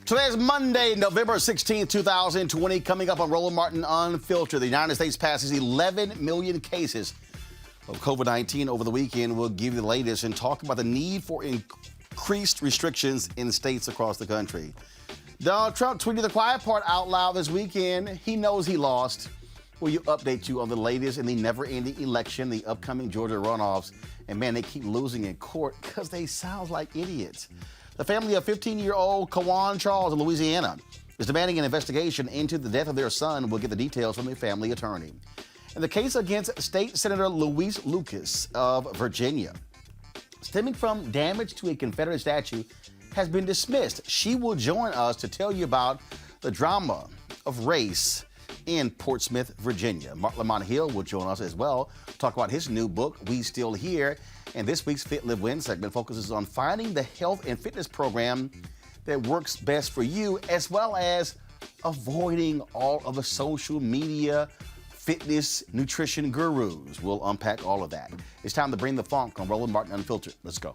Today's Monday, November 16, 2020. Coming up on Roland Martin Unfiltered, the United States passes 11 million cases of COVID-19 over the weekend. We'll give you the latest and talk about the need for increased restrictions in states across the country. Donald Trump tweeted the quiet part out loud this weekend. He knows he lost. Will you update you on the latest in the never-ending election, the upcoming Georgia runoffs? And man, they keep losing in court because they sound like idiots. The family of 15-year-old Quawan Charles in Louisiana is demanding an investigation into the death of their son. We'll get the details from the family attorney. And the case against State Senator Louise Lucas of Virginia, stemming from damage to a Confederate statue, has been dismissed. She will join us to tell you about the drama of race in Portsmouth, Virginia. Marc Lamont Hill will join us as well, talk about his new book, We Still Here. And this week's Fit, Live, Win segment focuses on finding the health and fitness program that works best for you, as well as avoiding all of the social media fitness nutrition gurus. We'll unpack all of that. It's time to bring the funk on Roland Martin Unfiltered. Let's go.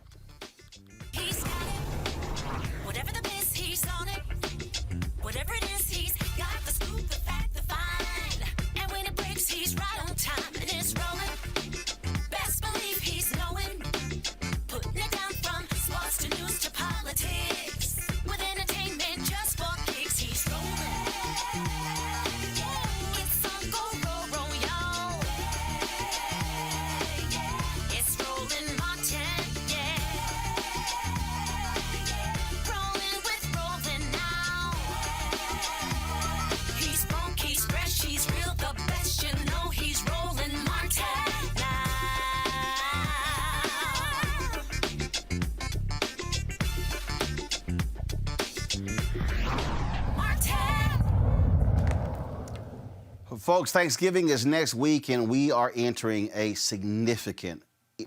Folks, Thanksgiving is next week, and we are entering a significant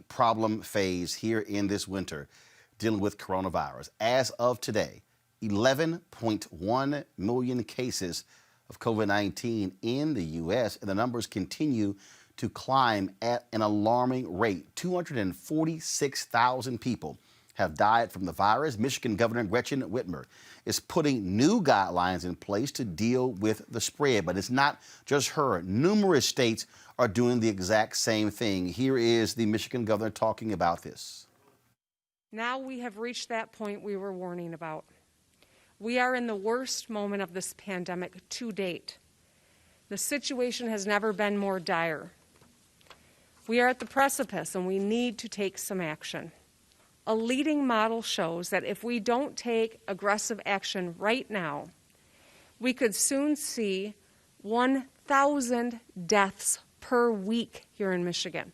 problem phase here in this winter dealing with coronavirus. As of today, 11.1 million cases of COVID-19 in the U.S., and the numbers continue to climb at an alarming rate. 246,000 people have died from the virus. Michigan Governor Gretchen Whitmer is putting new guidelines in place to deal with the spread. But it's not just her. Numerous states are doing the exact same thing. Here is the Michigan governor talking about this. Now we have reached that point we were warning about. We are in the worst moment of this pandemic to date. The situation has never been more dire. We are at the precipice, and we need to take some action. A leading model shows that if we don't take aggressive action right now, we could soon see 1,000 deaths per week here in Michigan.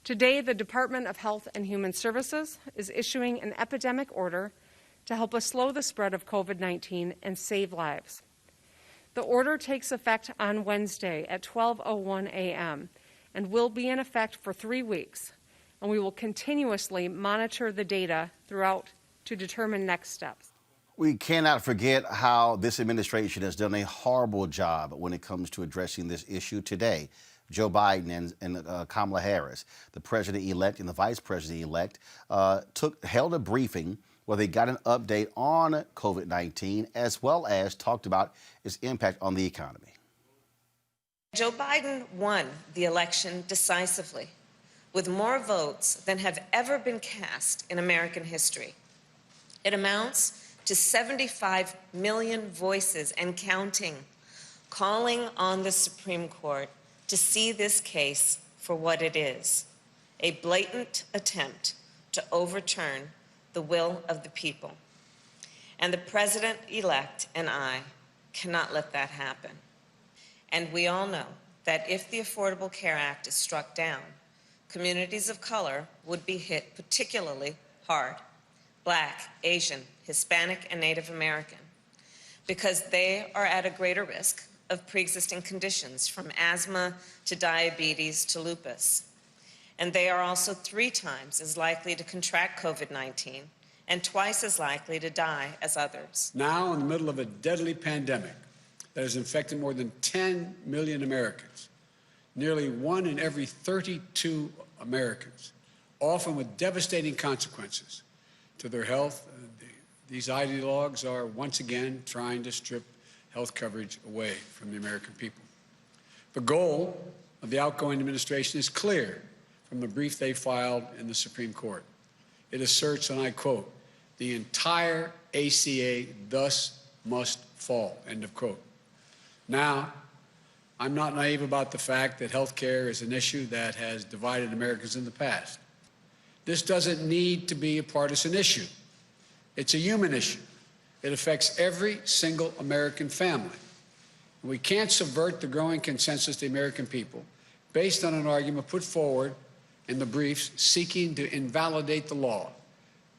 Today, the Department of Health and Human Services is issuing an epidemic order to help us slow the spread of COVID-19 and save lives. The order takes effect on Wednesday at 12:01 a.m. and will be in effect for 3 weeks. And we will continuously monitor the data throughout to determine next steps. We cannot forget how this administration has done a horrible job when it comes to addressing this issue today. Joe Biden and Kamala Harris, the president-elect and the vice president-elect, held a briefing where they got an update on COVID-19 as well as talked about its impact on the economy. Joe Biden won the election decisively, with more votes than have ever been cast in American history. It amounts to 75 million voices and counting, calling on the Supreme Court to see this case for what it is, a blatant attempt to overturn the will of the people. And the president-elect and I cannot let that happen. And we all know that if the Affordable Care Act is struck down, communities of color would be hit particularly hard: Black, Asian, Hispanic, and Native American, because they are at a greater risk of pre-existing conditions from asthma to diabetes to lupus. And they are also 3 times as likely to contract COVID-19 and twice as likely to die as others. Now, in the middle of a deadly pandemic that has infected more than 10 million Americans, nearly 1 in every 32 Americans, often with devastating consequences to their health and these ideologues are once again trying to strip health coverage away from the American people. The goal of the outgoing administration is clear from the brief they filed in the Supreme Court. It asserts, and I quote, "The entire ACA thus must fall," end of quote. Now, I'm not naive about the fact that health care is an issue that has divided Americans in the past. This doesn't need to be a partisan issue. It's a human issue. It affects every single American family. And we can't subvert the growing consensus of the American people based on an argument put forward in the briefs seeking to invalidate the law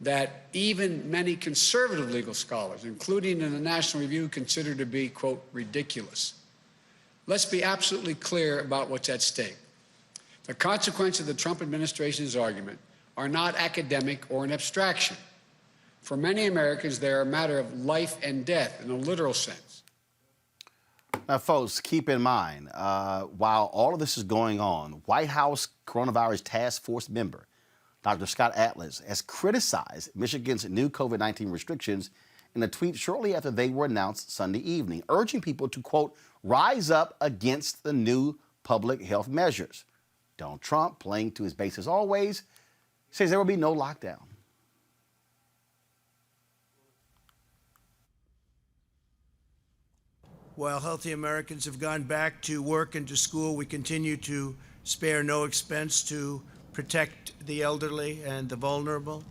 that even many conservative legal scholars, including in the National Review, consider to be, quote, ridiculous. Let's be absolutely clear about what's at stake. The consequences of the Trump administration's argument are not academic or an abstraction. For many Americans, they are a matter of life and death in a literal sense. Now, folks, keep in mind, while all of this is going on, White House Coronavirus Task Force member Dr. Scott Atlas has criticized Michigan's new COVID-19 restrictions in a tweet shortly after they were announced Sunday evening, urging people to, quote, rise up against the new public health measures. Donald Trump, playing to his base as always, says there will be no lockdown. While healthy Americans have gone back to work and to school, we continue to spare no expense to protect the elderly and the vulnerable.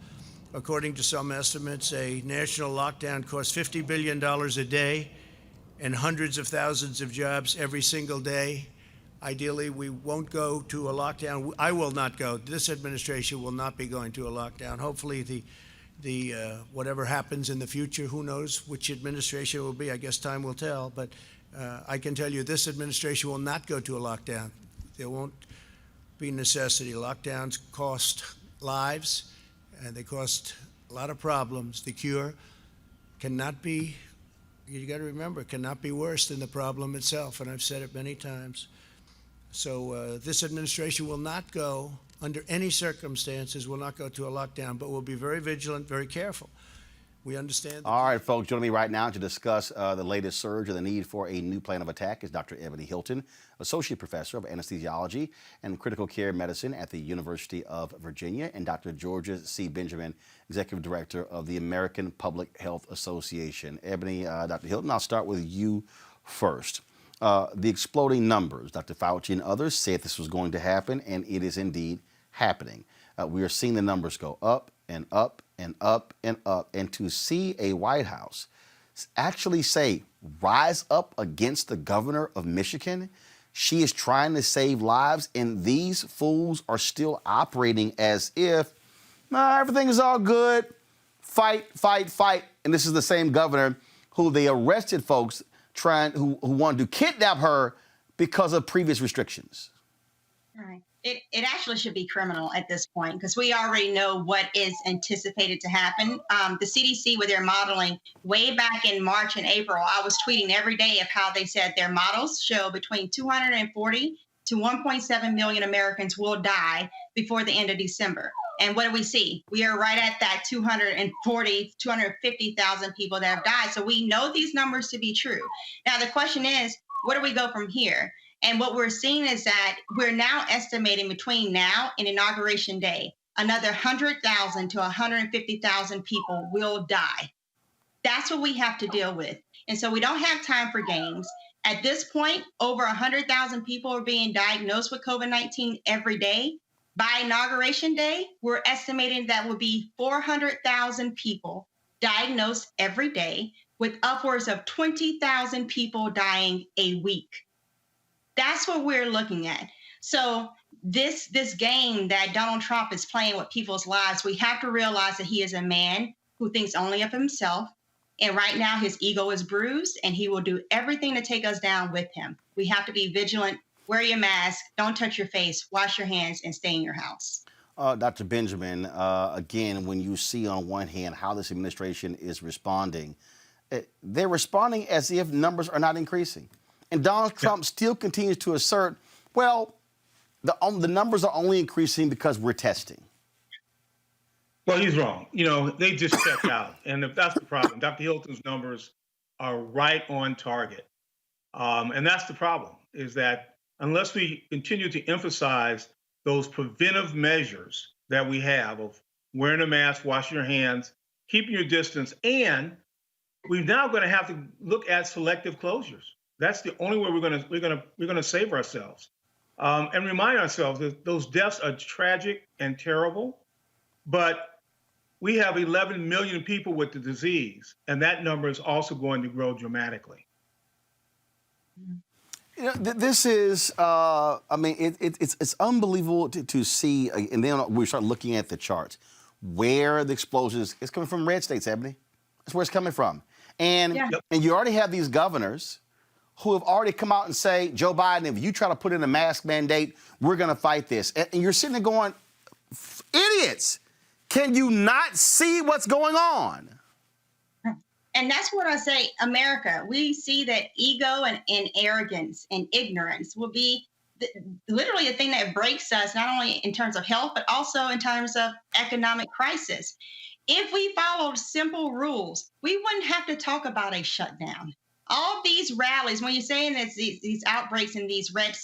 According to some estimates, a national lockdown costs $50 billion a day and hundreds of thousands of jobs every single day. Ideally, we won't go to a lockdown. I will not go. This administration will not be going to a lockdown. Hopefully, the whatever happens in the future, who knows which administration it will be. I guess time will tell. But I can tell you this administration will not go to a lockdown. There won't be necessity. Lockdowns cost lives, and they cost a lot of problems. The cure cannot be, you got to remember, it cannot be worse than the problem itself, and I've said it many times. So this administration will not go, under any circumstances, will not go to a lockdown, but we'll be very vigilant, very careful. We understand. All right, folks, joining me right now to discuss the latest surge and the need for a new plan of attack is Dr. Averi Hilton, Associate Professor of Anesthesiology and Critical Care Medicine at the University of Virginia, and Dr. Georgia C. Benjamin, Executive Director of the American Public Health Association. Ebony, Dr. Hilton, I'll start with you first. The exploding numbers, Dr. Fauci and others said this was going to happen, and it is indeed happening. We are seeing the numbers go up and up and up and up. And to see a White House actually say, rise up against the governor of Michigan, she is trying to save lives, and these fools are still operating as if everything is all good, fight, fight, fight. And this is the same governor who they arrested folks who wanted to kidnap her because of previous restrictions. Right. It actually should be criminal at this point, because we already know what is anticipated to happen. The CDC, with their modeling way back in March and April, I was tweeting every day of how they said their models show between 240 to 1.7 million Americans will die before the end of December. And what do we see? We are right at that 250,000 people that have died. So we know these numbers to be true. Now, the question is, where do we go from here? And what we're seeing is that we're now estimating between now and Inauguration Day, another 100,000 to 150,000 people will die. That's what we have to deal with. And so we don't have time for games. At this point, over 100,000 people are being diagnosed with COVID-19 every day. By Inauguration Day, we're estimating that will be 400,000 people diagnosed every day, with upwards of 20,000 people dying a week. That's what we're looking at. So this game that Donald Trump is playing with people's lives, we have to realize that he is a man who thinks only of himself. And right now his ego is bruised, and he will do everything to take us down with him. We have to be vigilant, wear your mask, don't touch your face, wash your hands, and stay in your house. Dr. Benjamin, again, when you see on one hand how this administration is responding, they're responding as if numbers are not increasing. And Donald Trump still continues to assert, well, the numbers are only increasing because we're testing. Well, he's wrong. They just checked out. And if that's the problem, Dr. Hilton's numbers are right on target. And that's the problem, is that unless we continue to emphasize those preventive measures that we have of wearing a mask, washing your hands, keeping your distance, and we're now going to have to look at selective closures. That's the only way we're going to save ourselves, and remind ourselves that those deaths are tragic and terrible, but we have 11 million people with the disease, and that number is also going to grow dramatically. This is, it's unbelievable to see, and then we start looking at the charts, where the explosions is coming from. Red states, Ebony. That's where it's coming from. And you already have these governors who have already come out and say, Joe Biden, if you try to put in a mask mandate, we're going to fight this. And you're sitting there going, idiots, can you not see what's going on? And that's what I say, America, we see that ego and arrogance and ignorance will be literally a thing that breaks us, not only in terms of health, but also in terms of economic crisis. If we followed simple rules, we wouldn't have to talk about a shutdown. All these rallies, when you're saying that these outbreaks in these red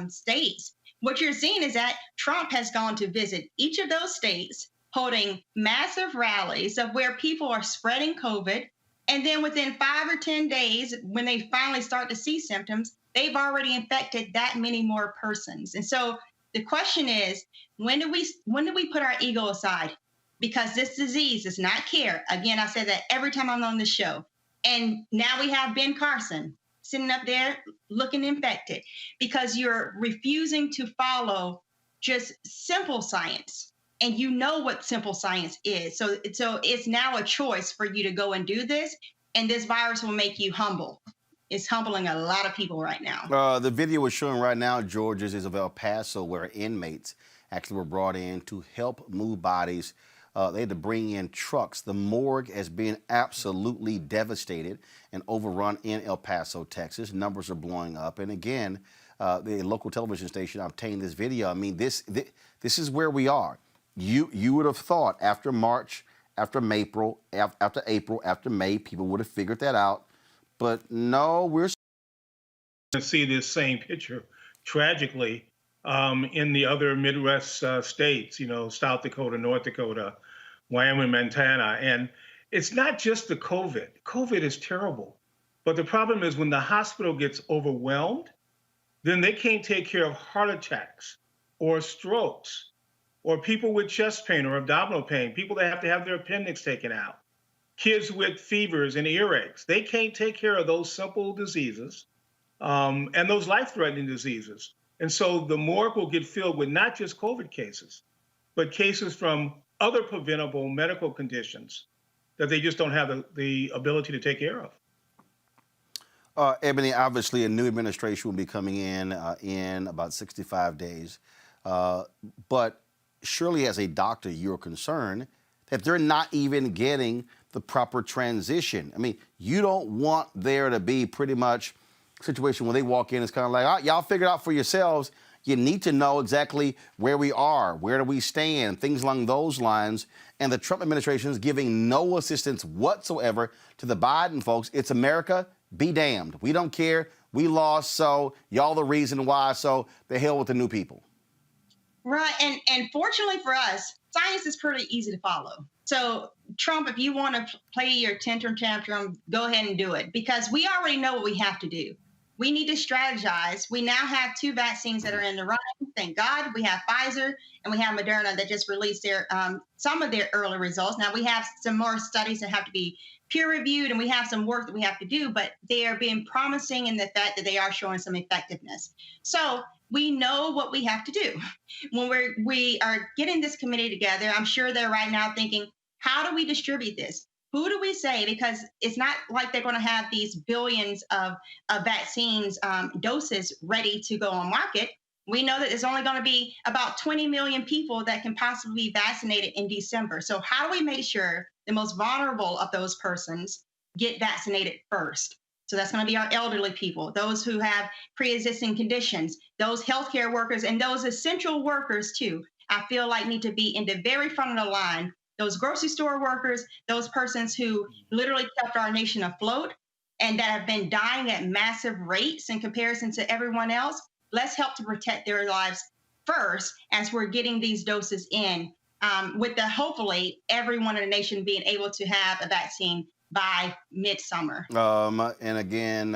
states, what you're seeing is that Trump has gone to visit each of those states, holding massive rallies of where people are spreading COVID. And then within 5 or 10 days, when they finally start to see symptoms, they've already infected that many more persons. And so the question is, when do we put our ego aside? Because this disease does not care. Again, I say that every time I'm on the show. And now we have Ben Carson sitting up there looking infected because you're refusing to follow just simple science. And you know what simple science is. So it's now a choice for you to go and do this. And this virus will make you humble. It's humbling a lot of people right now. The video we're showing right now, George, is of El Paso, where inmates actually were brought in to help move bodies. They had to bring in trucks. The morgue has been absolutely devastated and overrun in El Paso, Texas. Numbers are blowing up. And again, the local television station obtained this video. I mean, this is where we are. You would have thought after March, after April, after May, people would have figured that out. But no, we're to see this same picture, tragically, in the other Midwest states, South Dakota, North Dakota, Wyoming, Montana. And it's not just the COVID. COVID is terrible. But the problem is when the hospital gets overwhelmed, then they can't take care of heart attacks or strokes or people with chest pain or abdominal pain, people that have to have their appendix taken out, kids with fevers and earaches. They can't take care of those simple diseases and those life-threatening diseases. And so the morgue will get filled with not just COVID cases, but cases from other preventable medical conditions that they just don't have the ability to take care of. Ebony, obviously a new administration will be coming in about 65 days. But surely as a doctor, you're concerned that they're not even getting the proper transition. I mean, you don't want there to be pretty much a situation where they walk in, it's kind of like, y'all figure it out for yourselves. You need to know exactly where we are, where do we stand, things along those lines. And the Trump administration is giving no assistance whatsoever to the Biden folks. It's America, be damned. We don't care. We lost, so y'all the reason why, so the hell with the new people. Right, and fortunately for us, science is pretty easy to follow. So Trump, if you want to play your tantrum, go ahead and do it, because we already know what we have to do. We need to strategize. We now have 2 vaccines that are in the running. Thank God. We have Pfizer and we have Moderna that just released their some of their early results. Now we have some more studies that have to be peer reviewed, and we have some work that we have to do, but they are being promising in the fact that they are showing some effectiveness. So we know what we have to do. When we are getting this committee together, I'm sure they're right now thinking, how do we distribute this? Who do we say? Because it's not like they're going to have these billions of vaccines doses ready to go on market. We know that there's only going to be about 20 million people that can possibly be vaccinated in December. So how do we make sure the most vulnerable of those persons get vaccinated first? So that's going to be our elderly people, those who have pre-existing conditions, those healthcare workers, and those essential workers too, I feel like need to be in the very front of the line those grocery store workers, those persons who literally kept our nation afloat and that have been dying at massive rates in comparison to everyone else. Let's help to protect their lives first as we're getting these doses in, with the hopefully everyone in the nation being able to have a vaccine by midsummer. And again,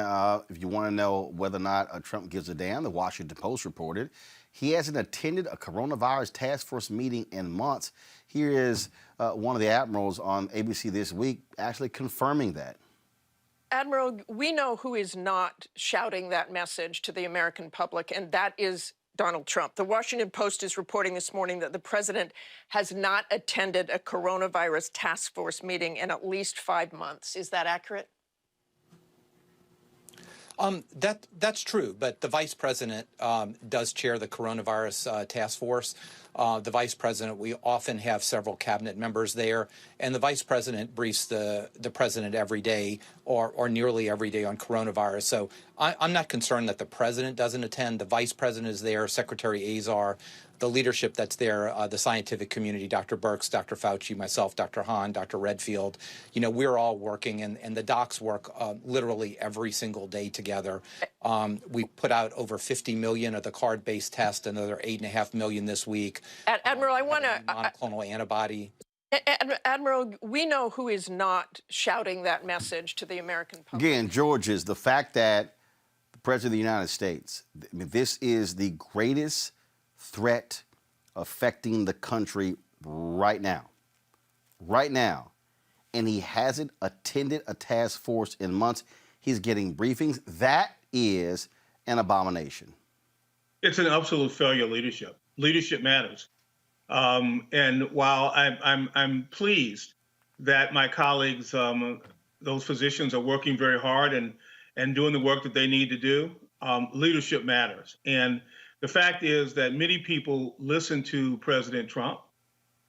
if you want to know whether or not Trump gives a damn, the Washington Post reported he hasn't attended a coronavirus task force meeting in months. Here is one of the admirals on ABC This Week actually confirming that. Admiral, we know who is not shouting that message to the American public, and that is Donald Trump. The Washington Post is reporting this morning that the president has not attended a coronavirus task force meeting in at least 5 months. Is that accurate? That's true, but the vice president does chair the coronavirus task force. The vice president, we often have several cabinet members there, and the vice president briefs the president every day or nearly every day on coronavirus. So I'm not concerned that the president doesn't attend. The vice president is there, Secretary Azar, the leadership that's there, the scientific community, Dr. Birx, Dr. Fauci, myself, Dr. Hahn, Dr. Redfield. You know, we're all working, and the docs work literally every single day together. We put out over 50 million of the card-based test, another 8.5 million this week. Admiral, I want to... monoclonal antibody. Admiral, we know who is not shouting that message to the American public. Again, George, is the fact that the President of the United States, I mean, this is the greatest threat affecting the country right now. Right now. And he hasn't attended a task force in months. He's getting briefings. That is an abomination. It's an absolute failure of leadership. Leadership matters. And while I'm pleased that my colleagues, those physicians, are working very hard and doing the work that they need to do, leadership matters. And the fact is that many people listen to President Trump,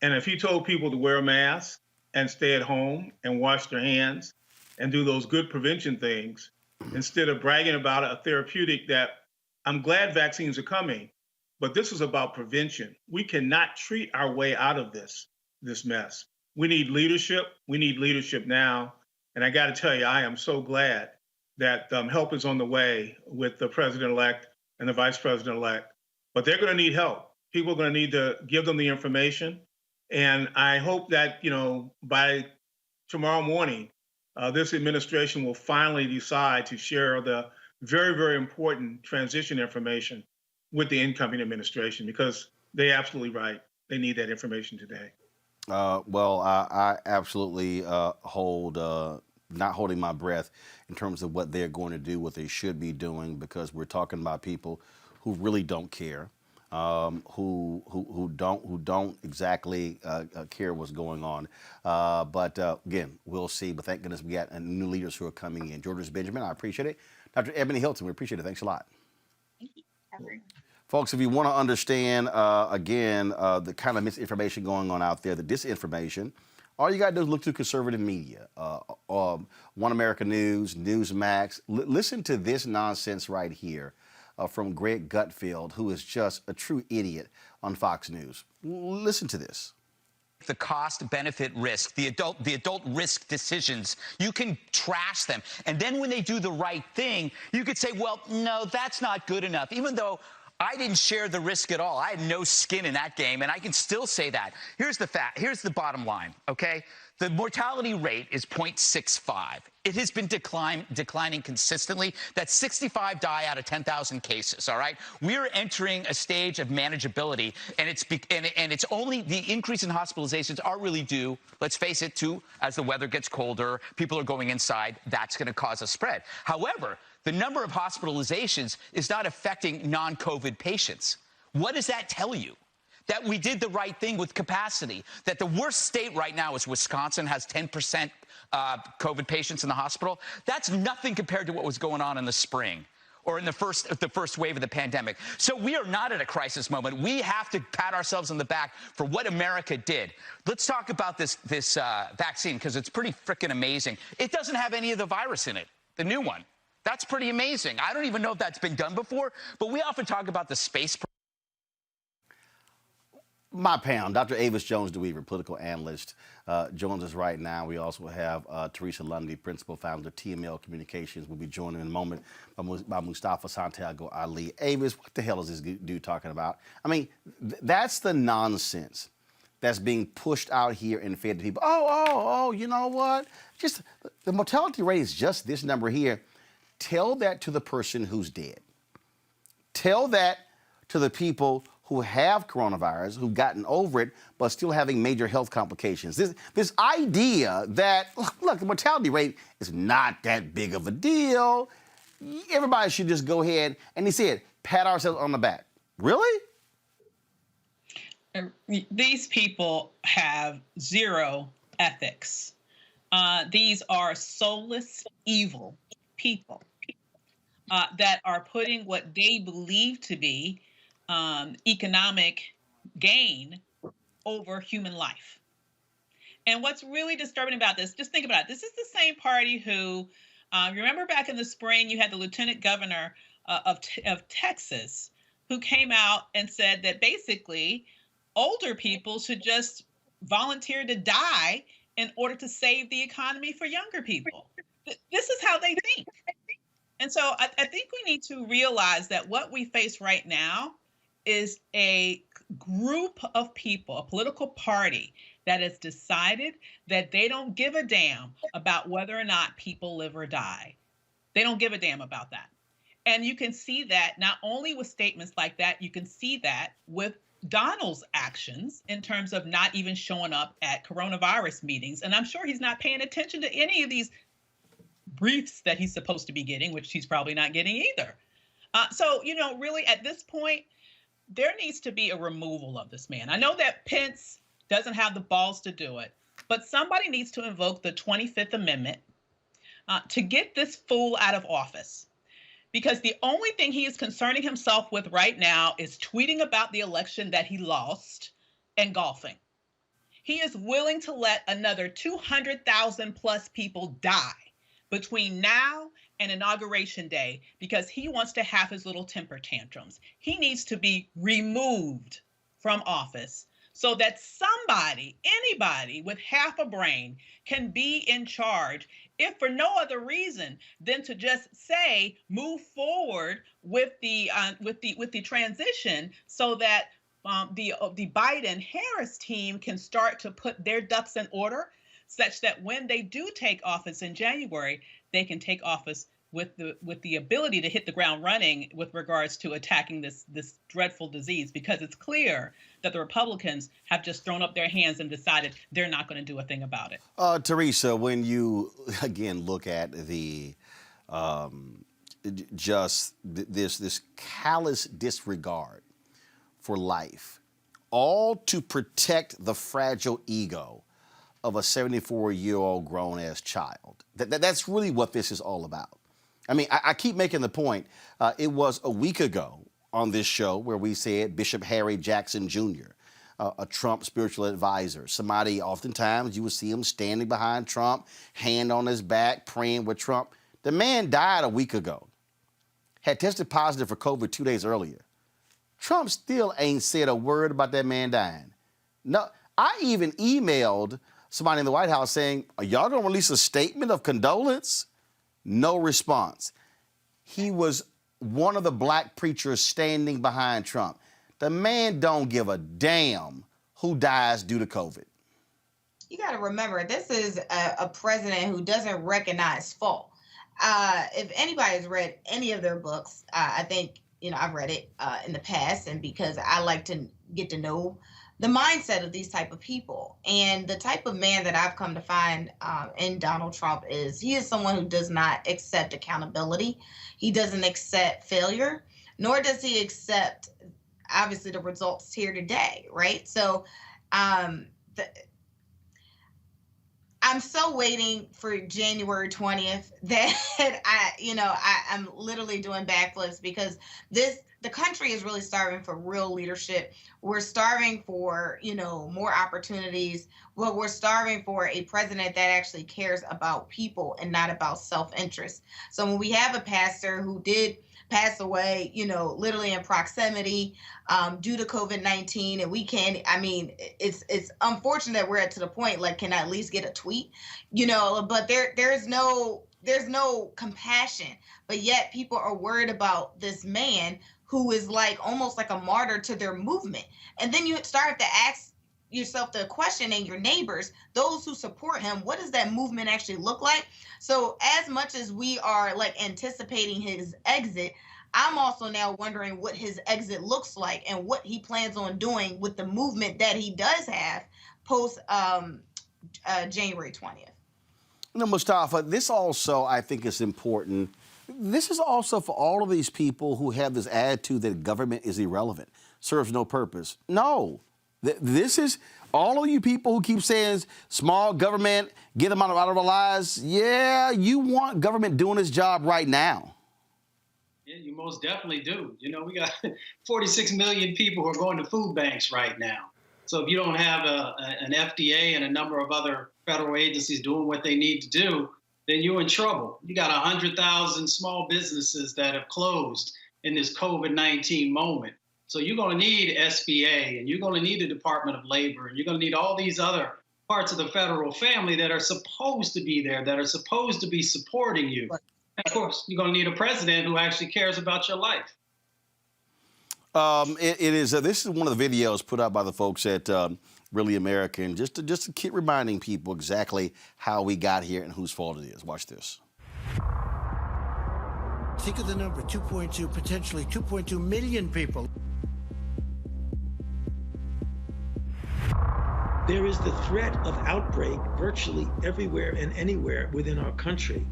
and if he told people to wear a mask and stay at home and wash their hands and do those good prevention things, instead of bragging about a therapeutic that I'm glad vaccines are coming, but this is about prevention. We cannot treat our way out of this mess. We need leadership. We need leadership now. And I got to tell you, I am so glad that help is on the way with the president-elect and the vice president-elect. But they're going to need help. People are going to need to give them the information. And I hope that, you know, by tomorrow morning, this administration will finally decide to share the very, very important transition information with the incoming administration, because they're absolutely right. They need that information today. Well, I absolutely hold not holding my breath in terms of what they're going to do, what they should be doing, because we're talking about people who really don't care, who don't exactly care what's going on. But again, we'll see. But thank goodness we got new leaders who are coming in. George Benjamin, I appreciate it. Dr. Ebony Hilton, we appreciate it. Thanks a lot. Thank you. Folks, if you want to understand, again, the kind of misinformation going on out there, the disinformation, all you got to do is look to conservative media. One America News, Newsmax. Listen to this nonsense right here from Greg Gutfeld, who is just a true idiot on Fox News. Listen to this. The cost, benefit, risk, the adult risk decisions, you can trash them. And then when they do the right thing, you could say, well, no, that's not good enough, even though I didn't share the risk at all. I had no skin in that game, and I can still say that. Here's the fact. Here's the bottom line, okay? The mortality rate is 0.65. It has been declining consistently. That's 65 die out of 10,000 cases, all right? We're entering a stage of manageability, and it's only the increase in hospitalizations are really due, let's face it, to as the weather gets colder, people are going inside, that's going to cause a spread. However, the number of hospitalizations is not affecting non-COVID patients. What does that tell you? That we did the right thing with capacity, that the worst state right now is Wisconsin, has 10% COVID patients in the hospital. That's nothing compared to what was going on in the spring or in the first wave of the pandemic. So we are not at a crisis moment. We have to pat ourselves on the back for what America did. Let's talk about this vaccine, because it's pretty freaking amazing. It doesn't have any of the virus in it, the new one. That's pretty amazing. I don't even know if that's been done before, but we often talk about the space. My pound, Dr. Avis Jones-DeWeaver, political analyst, joins us right now. We also have Teresa Lundy, principal founder of TML Communications, will be joined in a moment by Mustafa Santiago Ali. Avis, what the hell is this dude talking about? I mean, that's the nonsense that's being pushed out here and fed to people. Oh, you know what? Just the mortality rate is just this number here. Tell that to the person who's dead. Tell that to the people who have coronavirus, who've gotten over it, but still having major health complications. This idea that, look, the mortality rate is not that big of a deal. Everybody should just go ahead, and he said, pat ourselves on the back. Really? These people have zero ethics. These are soulless, evil people that are putting what they believe to be economic gain over human life. And what's really disturbing about this, just think about it. This is the same party who, remember back in the spring, you had the lieutenant governor of Texas who came out and said that basically older people should just volunteer to die in order to save the economy for younger people. This is how they think. And so I think we need to realize that what we face right now is a group of people, a political party that has decided that they don't give a damn about whether or not people live or die. They don't give a damn about that. And you can see that not only with statements like that, you can see that with Donald's actions in terms of not even showing up at coronavirus meetings. And I'm sure he's not paying attention to any of these briefs that he's supposed to be getting, which he's probably not getting either. So, really at this point, there needs to be a removal of this man. I know that Pence doesn't have the balls to do it, but somebody needs to invoke the 25th Amendment to get this fool out of office. Because the only thing he is concerning himself with right now is tweeting about the election that he lost and golfing. He is willing to let another 200,000 plus people die between now and Inauguration Day because he wants to have his little temper tantrums. He needs to be removed from office so that somebody, anybody with half a brain can be in charge, if for no other reason than to just say, move forward with the transition so that the Biden-Harris team can start to put their ducks in order such that when they do take office in January, they can take office with the ability to hit the ground running with regards to attacking this dreadful disease, because it's clear that the Republicans have just thrown up their hands and decided they're not going to do a thing about it. Teresa, when you again look at the this callous disregard for life, all to protect the fragile ego of a 74-year-old grown-ass child. That's really what this is all about. I mean, I keep making the point. It was a week ago on this show where we said Bishop Harry Jackson Jr., a Trump spiritual advisor, somebody oftentimes you would see him standing behind Trump, hand on his back, praying with Trump. The man died a week ago, had tested positive for COVID 2 days earlier. Trump still ain't said a word about that man dying. No, I even emailed somebody in the White House saying, are y'all gonna release a statement of condolence? No response. He was one of the black preachers standing behind Trump. The man don't give a damn who dies due to COVID. You got to remember, this is a president who doesn't recognize fault. If anybody's read any of their books, I think, I've read it in the past, and because I like to get to know the mindset of these type of people. And the type of man that I've come to find in Donald Trump is he is someone who does not accept accountability. He doesn't accept failure, nor does he accept, obviously, the results here today, right? So I'm so waiting for January 20th that I'm literally doing backflips, because the country is really starving for real leadership. We're starving for, more opportunities. But we're starving for a president that actually cares about people and not about self-interest. So when we have a pastor who did pass away, literally in proximity due to COVID-19, and we can't, it's unfortunate that we're to the point, like, can I at least get a tweet, but there's no compassion, but yet people are worried about this man who is like almost like a martyr to their movement. And then you start to ask yourself the question, and your neighbors, those who support him, what does that movement actually look like? So as much as we are like anticipating his exit, I'm also now wondering what his exit looks like and what he plans on doing with the movement that he does have post January 20th. Mustafa, this also, I think, is important. This is also for all of these people who have this attitude that government is irrelevant, serves no purpose. No, this is all of you people who keep saying small government, get them out of our lives. Yeah, you want government doing its job right now. Yeah, you most definitely do. We got 46 million people who are going to food banks right now. So if you don't have an FDA and a number of other federal agencies doing what they need to do, then you're in trouble. You got 100,000 small businesses that have closed in this COVID-19 moment. So you're going to need SBA, and you're going to need the Department of Labor, and you're going to need all these other parts of the federal family that are supposed to be there, that are supposed to be supporting you. And of course, you're going to need a president who actually cares about your life. This is one of the videos put out by the folks at Really American, just to keep reminding people exactly how we got here and whose fault it is. Watch this. Think of the number, 2.2, potentially 2.2 million people. There is the threat of outbreak virtually everywhere and anywhere within our country.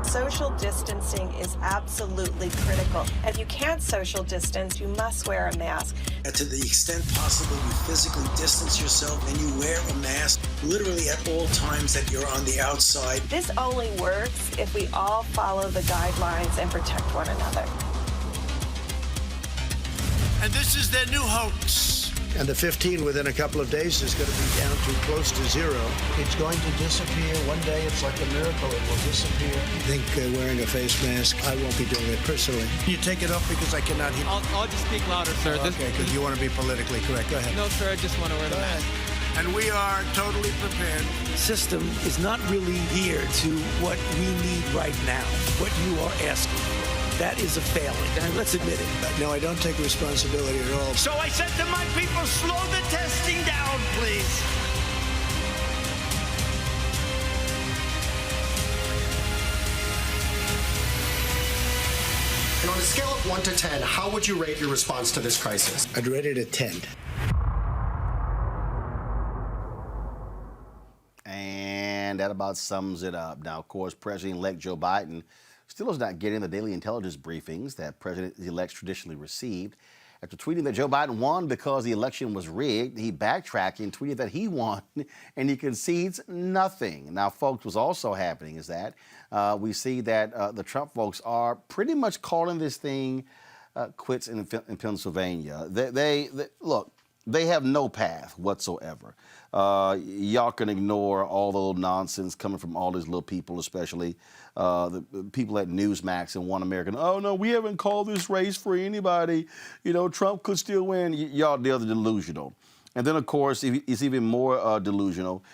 Social distancing is absolutely critical. If you can't social distance, you must wear a mask. To the extent possible, you physically distance yourself and you wear a mask literally at all times that you're on the outside. This only works if we all follow the guidelines and protect one another. And this is their new hoax. And the 15 within a couple of days is going to be down to close to zero. It's going to disappear. One day it's like a miracle. It will disappear. I think wearing a face mask, I won't be doing it personally. You take it off because I cannot hear. I'll just speak louder, sir. Okay, because you want to be politically correct. Go ahead. No, sir, I just want to wear the mask. And we are totally prepared. The system is not really here to what we need right now, what you are asking for. That is a failing, and let's admit it. No, I don't take responsibility at all. So I said to my people, slow the testing down, please. And on a scale of 1 to 10, how would you rate your response to this crisis? I'd rate it a 10. And that about sums it up. Now, of course, President-elect Joe Biden still is not getting the daily intelligence briefings that president-elects traditionally received. After tweeting that Joe Biden won because the election was rigged, he backtracked and tweeted that he won and he concedes nothing. Now, folks, what's also happening is that we see that the Trump folks are pretty much calling this thing quits in Pennsylvania. Look, they have no path whatsoever. Y'all can ignore all the little nonsense coming from all these little people, especially the people at Newsmax and One American. Oh, no, we haven't called this race for anybody. Trump could still win. Y'all, they're delusional. And then, of course, it's even more delusional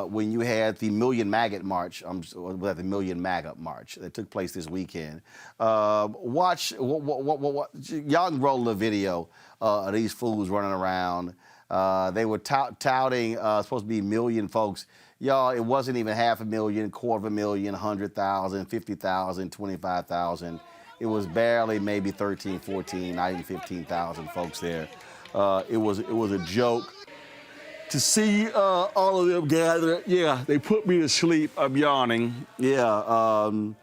when you had the Million MAGA March, the Million MAGA March that took place this weekend. Watch, y'all can roll the video of these fools running around. They were touting supposed to be a million folks. Y'all, it wasn't even 500,000, 250,000, 100,000, 50,000, 25,000. It was barely maybe 13, 14, not even 15,000 folks there. It was a joke to see all of them gather. Yeah, they put me to sleep. I'm yawning. Yeah, and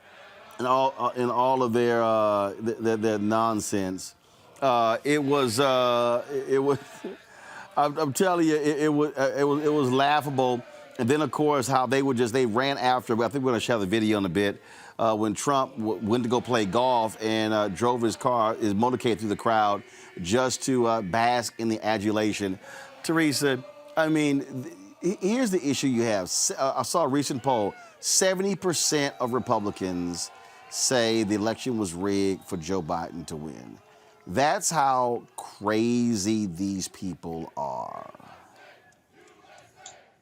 all of their nonsense. It was. I'm telling you, it was laughable. And then, of course, how they ran after. I think we're going to show the video in a bit. when Trump went to go play golf and drove his motorcade through the crowd just to bask in the adulation. Teresa, I mean, here's the issue you have. I saw a recent poll. 70% of Republicans say the election was rigged for Joe Biden to win. That's how crazy these people are.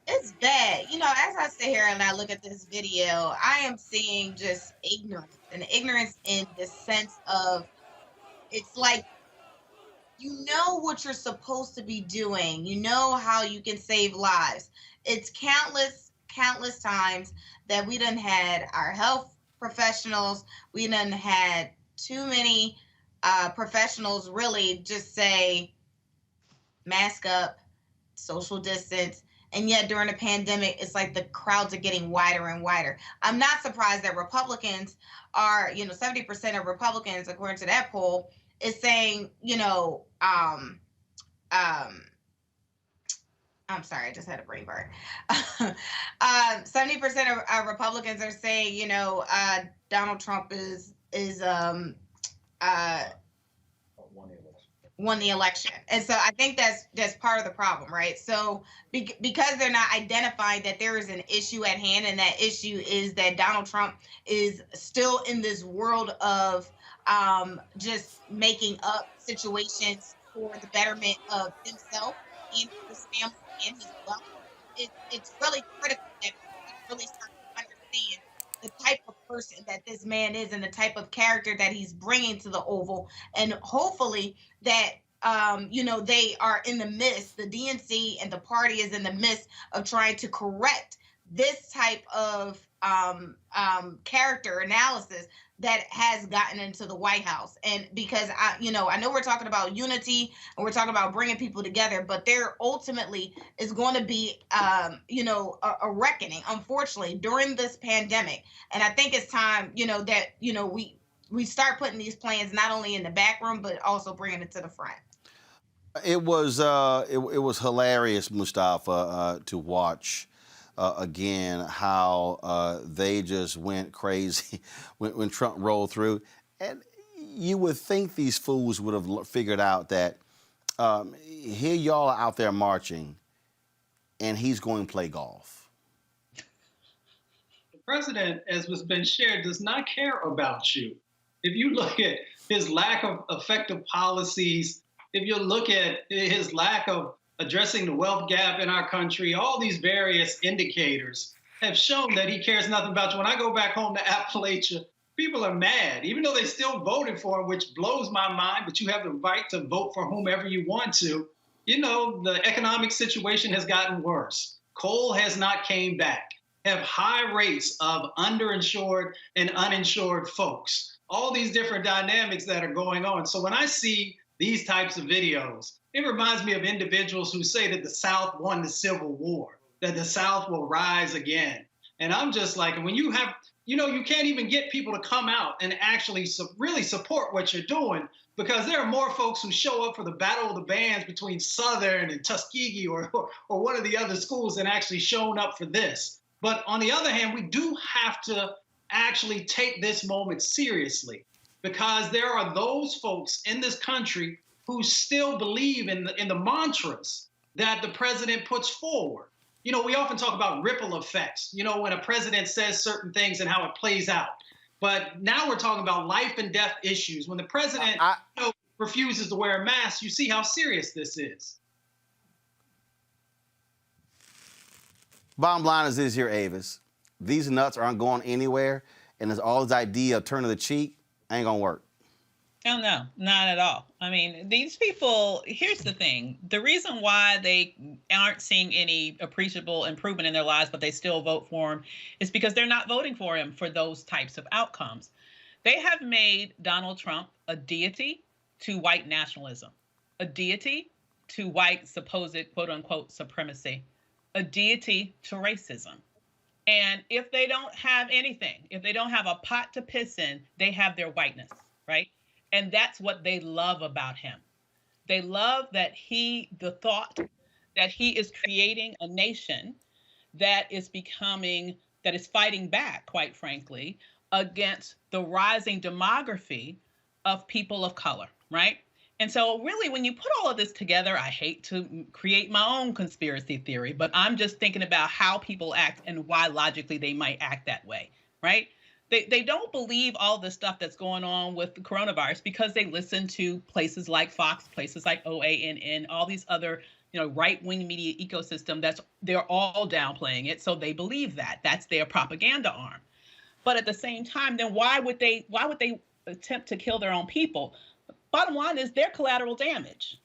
It's bad. You know, as I sit here and I look at this video, I am seeing just ignorance, and ignorance in the sense of it's like, you know what you're supposed to be doing. You know how you can save lives. It's countless times that we done had our health professionals, we done had too many professionals really just say, mask up, social distance. And yet during the pandemic, it's like the crowds are getting wider and wider. I'm not surprised that Republicans are, 70% of Republicans, according to that poll, is saying, I'm sorry, I just had a brain burn. 70% of Republicans are saying, Donald Trump won the election. And so I think that's part of the problem, right? So because they're not identifying that there is an issue at hand, and that issue is that Donald Trump is still in this world of just making up situations for the betterment of himself and his family and his wealth. It's really critical that we really start to understand the type of person that this man is and the type of character that he's bringing to the Oval. And hopefully that, they are in the midst, the DNC and the party is in the midst of trying to correct this type of character analysis that has gotten into the White House. And because I know we're talking about unity and we're talking about bringing people together, but there ultimately is going to be, a reckoning, unfortunately, during this pandemic. And I think it's time, that, we start putting these plans not only in the back room, but also bringing it to the front. It was hilarious, Mustafa, to watch. Again, how they just went crazy when Trump rolled through. And you would think these fools would have figured out that here y'all are out there marching, and he's going to play golf. The president, as has been shared, does not care about you. If you look at his lack of effective policies, if you look at his lack of addressing the wealth gap in our country, all these various indicators have shown that he cares nothing about you. When I go back home to Appalachia, people are mad, even though they still voted for him, which blows my mind, but you have the right to vote for whomever you want to. The economic situation has gotten worse. Coal has not came back, have high rates of underinsured and uninsured folks, all these different dynamics that are going on. So when I see these types of videos, it reminds me of individuals who say that the South won the Civil War, that the South will rise again. And I'm just like, when you have, you can't even get people to come out and actually really support what you're doing, because there are more folks who show up for the Battle of the Bands between Southern and Tuskegee or one of the other schools than actually showing up for this. But on the other hand, we do have to actually take this moment seriously, because there are those folks in this country who still believe in the mantras that the president puts forward. We often talk about ripple effects, when a president says certain things and how it plays out. But now we're talking about life and death issues. When the president refuses to wear a mask, you see how serious this is. Bottom line is this here, Avis. These nuts aren't going anywhere, and there's all this idea of turning the cheek ain't gonna work. Oh, no, not at all. I mean, these people, here's the thing. The reason why they aren't seeing any appreciable improvement in their lives, but they still vote for him, is because they're not voting for him for those types of outcomes. They have made Donald Trump a deity to white nationalism, a deity to white supposed quote unquote supremacy, a deity to racism. And if they don't have anything, if they don't have a pot to piss in, they have their whiteness, right? And that's what they love about him. They love that the thought that he is creating a nation that is fighting back, quite frankly, against the rising demography of people of color, right? And so really, when you put all of this together, I hate to create my own conspiracy theory, but I'm just thinking about how people act and why logically they might act that way, right? They don't believe all the stuff that's going on with the coronavirus because they listen to places like Fox, places like OANN, all these other, right-wing media ecosystem they're all downplaying it. So they believe that. That's their propaganda arm. But at the same time, then why would they attempt to kill their own people? Bottom line is they're collateral damage.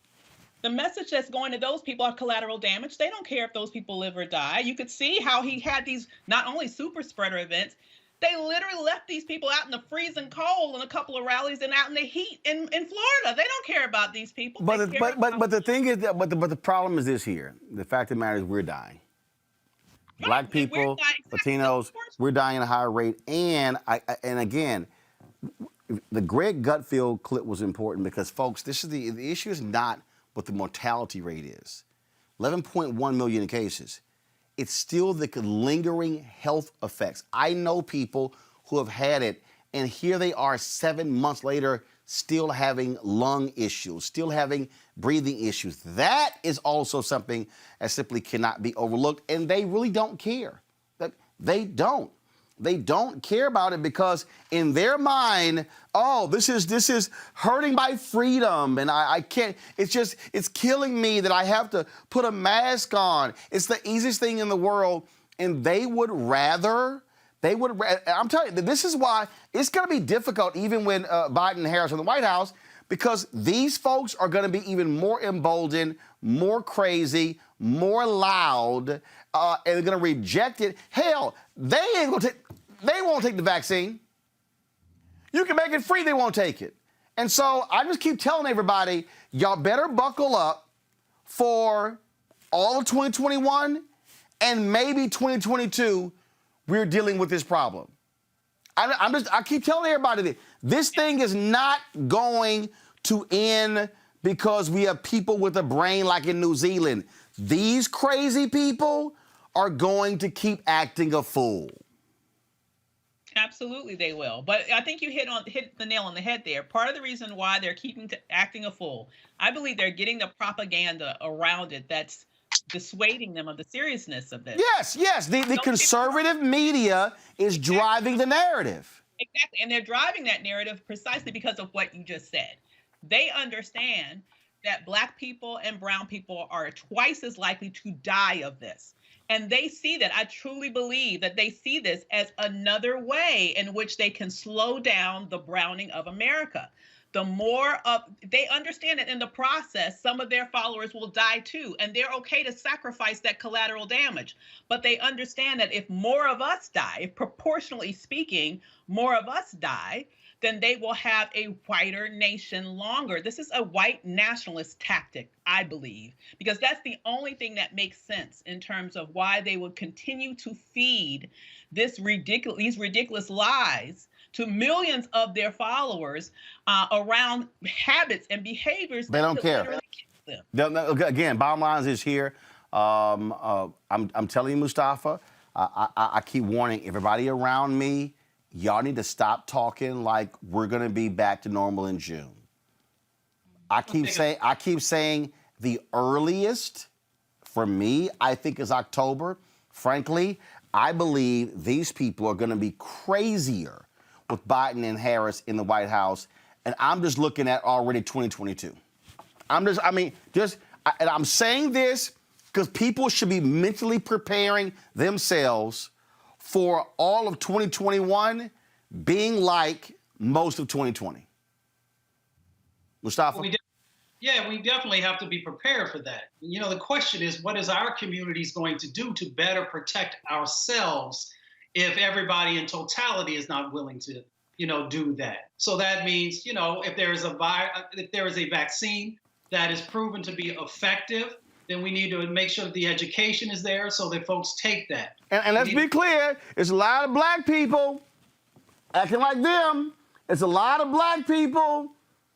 The message that's going to those people are collateral damage. They don't care if those people live or die. You could see how he had these not only super spreader events, they literally left these people out in the freezing cold in a couple of rallies and out in the heat in Florida. They don't care about these people. But the thing is that the problem is this here. The fact of the matter is we're dying. Black people, Latinos, we're dying at a higher rate. And again, the Greg Gutfield clip was important because, folks, this is the issue is not what the mortality rate is. 11.1 million cases. It's still the lingering health effects. I know people who have had it, and here they are 7 months later still having lung issues, still having breathing issues. That is also something that simply cannot be overlooked, and they really don't care. They don't. They don't care about it because in their mind, oh, this is hurting my freedom and I can't, it's killing me that I have to put a mask on. It's the easiest thing in the world. And they would rather, I'm telling you, this is why it's going to be difficult even when Biden and Harris are in the White House, because these folks are going to be even more emboldened, more crazy, more loud, and they're going to reject it. Hell, they won't take the vaccine. You can make it free, they won't take it. And so I just keep telling everybody, y'all better buckle up for all of 2021 and maybe 2022, we're dealing with this problem. I keep telling everybody this thing is not going to end because we have people with a brain like in New Zealand. These crazy people are going to keep acting a fool. Absolutely, they will. But I think you hit the nail on the head there. Part of the reason why they're acting a fool, I believe they're getting the propaganda around it that's dissuading them of the seriousness of this. Yes. The conservative media is driving the narrative. Exactly. And they're driving that narrative precisely because of what you just said. They understand that Black people and brown people are twice as likely to die of this. And they see that. I truly believe that they see this as another way in which they can slow down the browning of America. They understand that in the process, some of their followers will die too, and they're okay to sacrifice that collateral damage. But they understand that if more of us die, if proportionally speaking, more of us die, then they will have a whiter nation longer. This is a white nationalist tactic, I believe, because that's the only thing that makes sense in terms of why they would continue to feed these ridiculous lies to millions of their followers around habits and behaviors. They don't care. Again, bottom line is here. I'm telling you, Mustafa, I keep warning everybody around me, y'all need to stop talking like we're going to be back to normal in June. I keep saying the earliest for me, I think, is October. Frankly, I believe these people are going to be crazier with Biden and Harris in the White House, and I'm just looking at already 2022. And I'm saying this because people should be mentally preparing themselves for all of 2021 being like most of 2020. Mustafa? We definitely have to be prepared for that. The question is, what is our communities going to do to better protect ourselves if everybody in totality is not willing to, do that? So that means, if there is a vaccine that is proven to be effective, then we need to make sure that the education is there so that folks take that. And let's be clear, it's a lot of Black people acting like them. It's a lot of Black people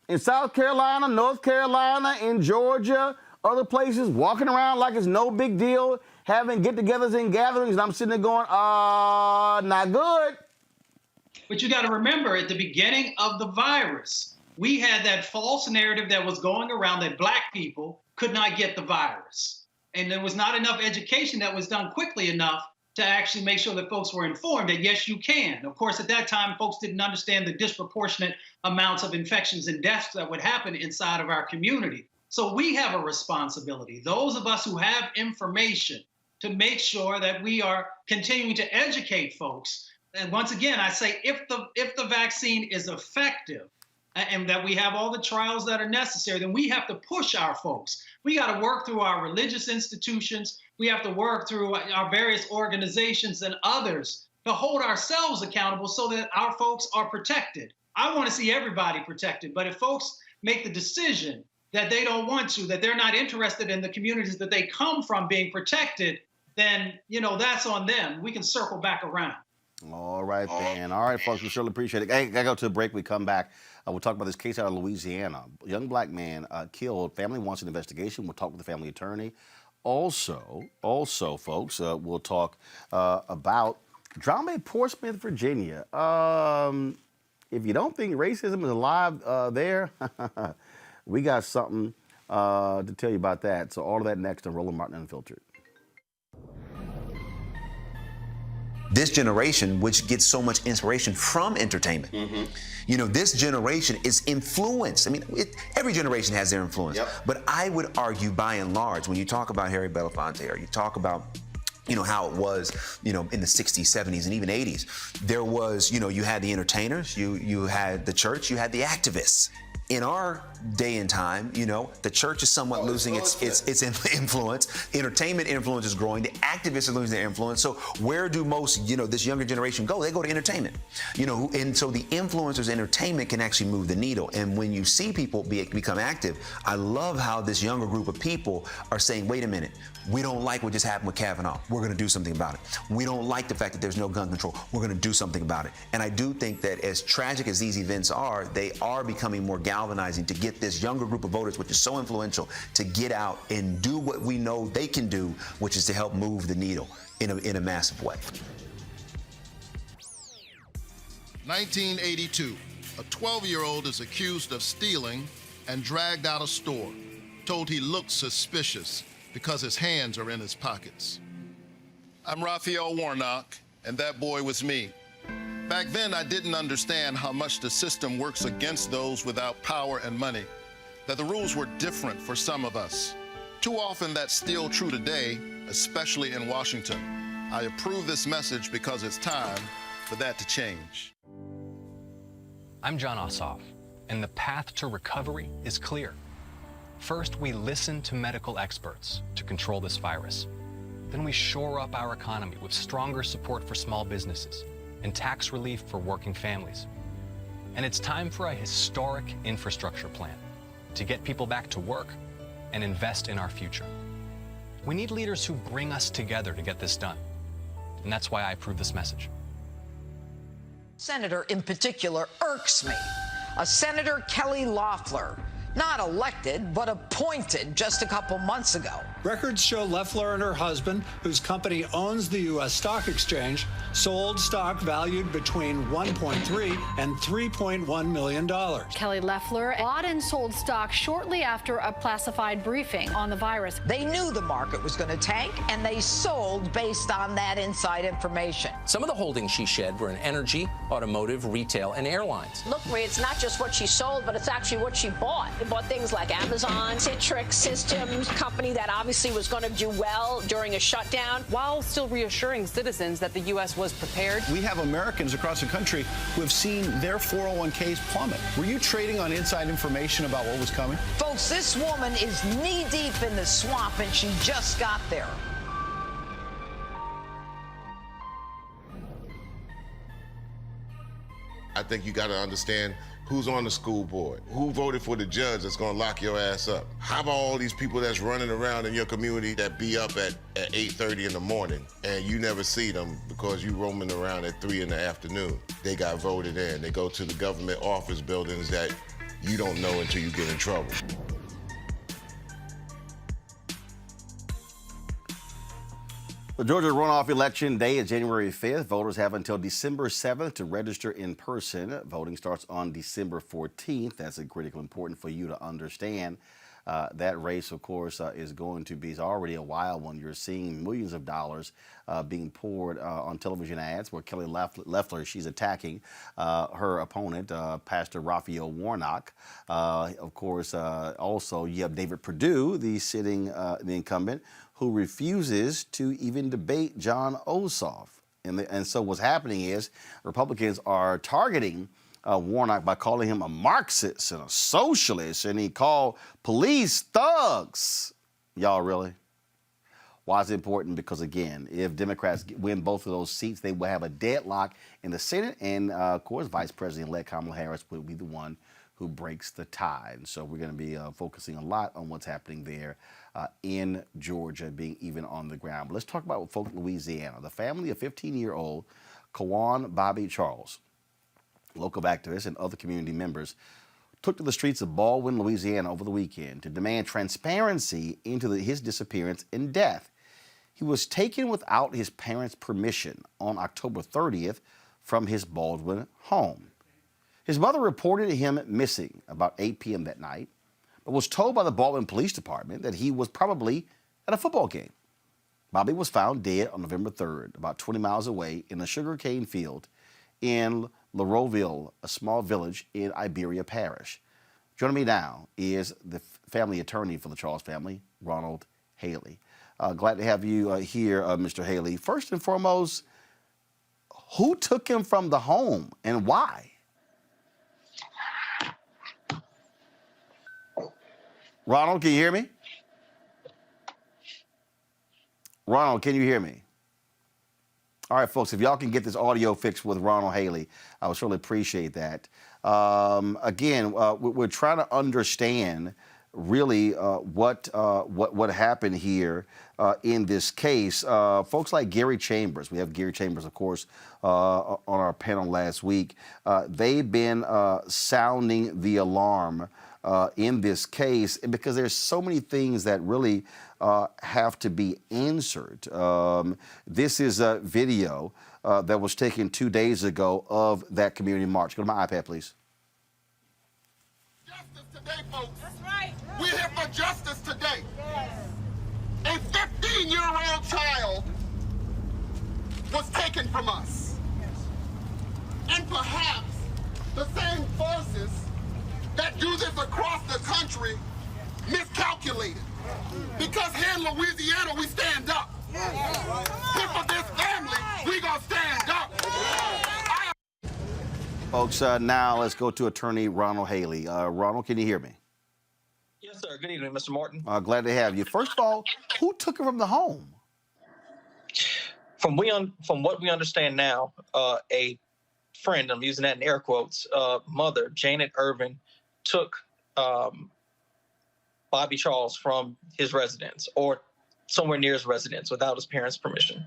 in South Carolina, North Carolina, in Georgia, other places, walking around like it's no big deal, having get-togethers and gatherings, and I'm sitting there going, not good. But you got to remember, at the beginning of the virus, we had that false narrative that was going around that Black people could not get the virus. And there was not enough education that was done quickly enough to actually make sure that folks were informed that, yes, you can. Of course, at that time, folks didn't understand the disproportionate amounts of infections and deaths that would happen inside of our community. So we have a responsibility, those of us who have information, to make sure that we are continuing to educate folks. And once again, I say, if the vaccine is effective and that we have all the trials that are necessary, then we have to push our folks. We got to work through our religious institutions. We have to work through our various organizations and others to hold ourselves accountable so that our folks are protected. I want to see everybody protected, but if folks make the decision that they don't want to, that they're not interested in the communities that they come from being protected, then, you know, that's on them. We can circle back around. All right, then. All right, folks, we surely appreciate it. Hey, gotta go to a break. We come back. We'll talk about this case out of Louisiana. A young Black man killed. Family wants an investigation. We'll talk with the family attorney. Also, folks, we'll talk about drama in Portsmouth, Virginia. If you don't think racism is alive there, we got something to tell you about that. So all of that next on Roland Martin Unfiltered. This generation, which gets so much inspiration from entertainment, you know, this generation is influenced. I mean, every generation has their influence. But I would argue, by and large, when you talk about Harry Belafonte, or you talk about, you know, how it was, you know, in the 60s, 70s, and even 80s, there was, you know, you had the entertainers, you had the church, you had the activists. In our day and time, you know, the church is somewhat losing its influence. Entertainment influence is growing. The activists are losing their influence. So where do most, you know, this younger generation go? They go to entertainment. You know, and so the influencers' entertainment can actually move the needle. And when you see people become active, I love how this younger group of people are saying, wait a minute, we don't like what just happened with Kavanaugh. We're going to do something about it. We don't like the fact that there's no gun control. We're going to do something about it. And I do think that as tragic as these events are, they are becoming more galvanizing to get this younger group of voters, which is so influential, to get out and do what we know they can do, which is to help move the needle in a massive way. 1982, a 12-year-old is accused of stealing and dragged out a store, told he looked suspicious because his hands are in his pockets. I'm Raphael Warnock, and that boy was me. Back then, I didn't understand how much the system works against those without power and money, that the rules were different for some of us. Too often, that's still true today, especially in Washington. I approve this message because it's time for that to change. I'm John Ossoff, and the path to recovery is clear. First, we listen to medical experts to control this virus. Then we shore up our economy with stronger support for small businesses and tax relief for working families. And it's time for a historic infrastructure plan to get people back to work and invest in our future. We need leaders who bring us together to get this done. And that's why I approve this message. Senator in particular irks me. A Senator Kelly Loeffler, not elected, but appointed just a couple months ago. Records show Loeffler and her husband, whose company owns the U.S. Stock Exchange, sold stock valued between $1.3 and $3.1 million. Kelly Loeffler bought and sold stock shortly after a classified briefing on the virus. They knew the market was going to tank, and they sold based on that inside information. Some of the holdings she shed were in energy, automotive, retail, and airlines. Look, Marie, it's not just what she sold, but it's actually what she bought. They bought things like Amazon, Citrix Systems, company that obviously was going to do well during a shutdown. While still reassuring citizens that the U.S. was prepared. We have Americans across the country who have seen their 401ks plummet. Were you trading on inside information about what was coming? Folks, this woman is knee-deep in the swamp, and she just got there. I think you got to understand who's on the school board, who voted for the judge that's going to lock your ass up. How about all these people that's running around in your community that be up at 8:30 in the morning and you never see them because you roaming around at 3 in the afternoon? They got voted in. They go to the government office buildings that you don't know until you get in trouble. The Georgia runoff election day is January 5th. Voters have until December 7th to register in person. Voting starts on December 14th. That's critically important for you to understand. That race, of course, is already a wild one. You're seeing millions of dollars being poured on television ads where Kelly Loeffler, she's attacking her opponent, Pastor Raphael Warnock. Of course, also you have David Perdue, the incumbent, who refuses to even debate Jon Ossoff. And so what's happening is Republicans are targeting Warnock by calling him a Marxist and a socialist, and he called police thugs. Y'all really? Why is it important? Because, again, if Democrats win both of those seats, they will have a deadlock in the Senate, and, of course, Vice President-elect Kamala Harris will be the one who breaks the tie. And so we're going to be focusing a lot on what's happening there in Georgia, being even on the ground. But let's talk about folks in Louisiana. The family of 15-year-old Quawan Bobby Charles, local activists and other community members, took to the streets of Baldwin, Louisiana over the weekend to demand transparency into his disappearance and death. He was taken without his parents' permission on October 30th from his Baldwin home. His mother reported him missing about 8 p.m. that night, but was told by the Baldwin Police Department that he was probably at a football game. Bobby was found dead on November 3rd, about 20 miles away in a sugarcane field in Laroville, a small village in Iberia Parish. Joining me now is the family attorney for the Charles family, Ronald Haley. Glad to have you here, Mr. Haley. First and foremost, who took him from the home and why? Ronald, can you hear me? Ronald, can you hear me? All right, folks, if y'all can get this audio fixed with Ronald Haley, I would certainly appreciate that. Again, we're trying to understand really what happened here in this case. Folks like Gary Chambers, we have Gary Chambers, of course, on our panel last week. They've been sounding the alarm in this case because there's so many things that really have to be answered. This is a video that was taken 2 days ago of that community march. Go to my iPad, please. Justice today, folks. That's right. We're here for justice today. Yes. A 15-year-old child was taken from us. Yes. And perhaps the same forces that do this across the country miscalculated. Because here in Louisiana, we stand up. Here for this family, we gonna stand up. Folks, now let's go to attorney Ronald Haley. Ronald, can you hear me? Yes, sir. Good evening, Mr. Martin. Glad to have you. First of all, who took him from the home? From what we understand now, a friend, I'm using that in air quotes, mother, Janet Irvin, took Bobby Charles from his residence or somewhere near his residence without his parents' permission.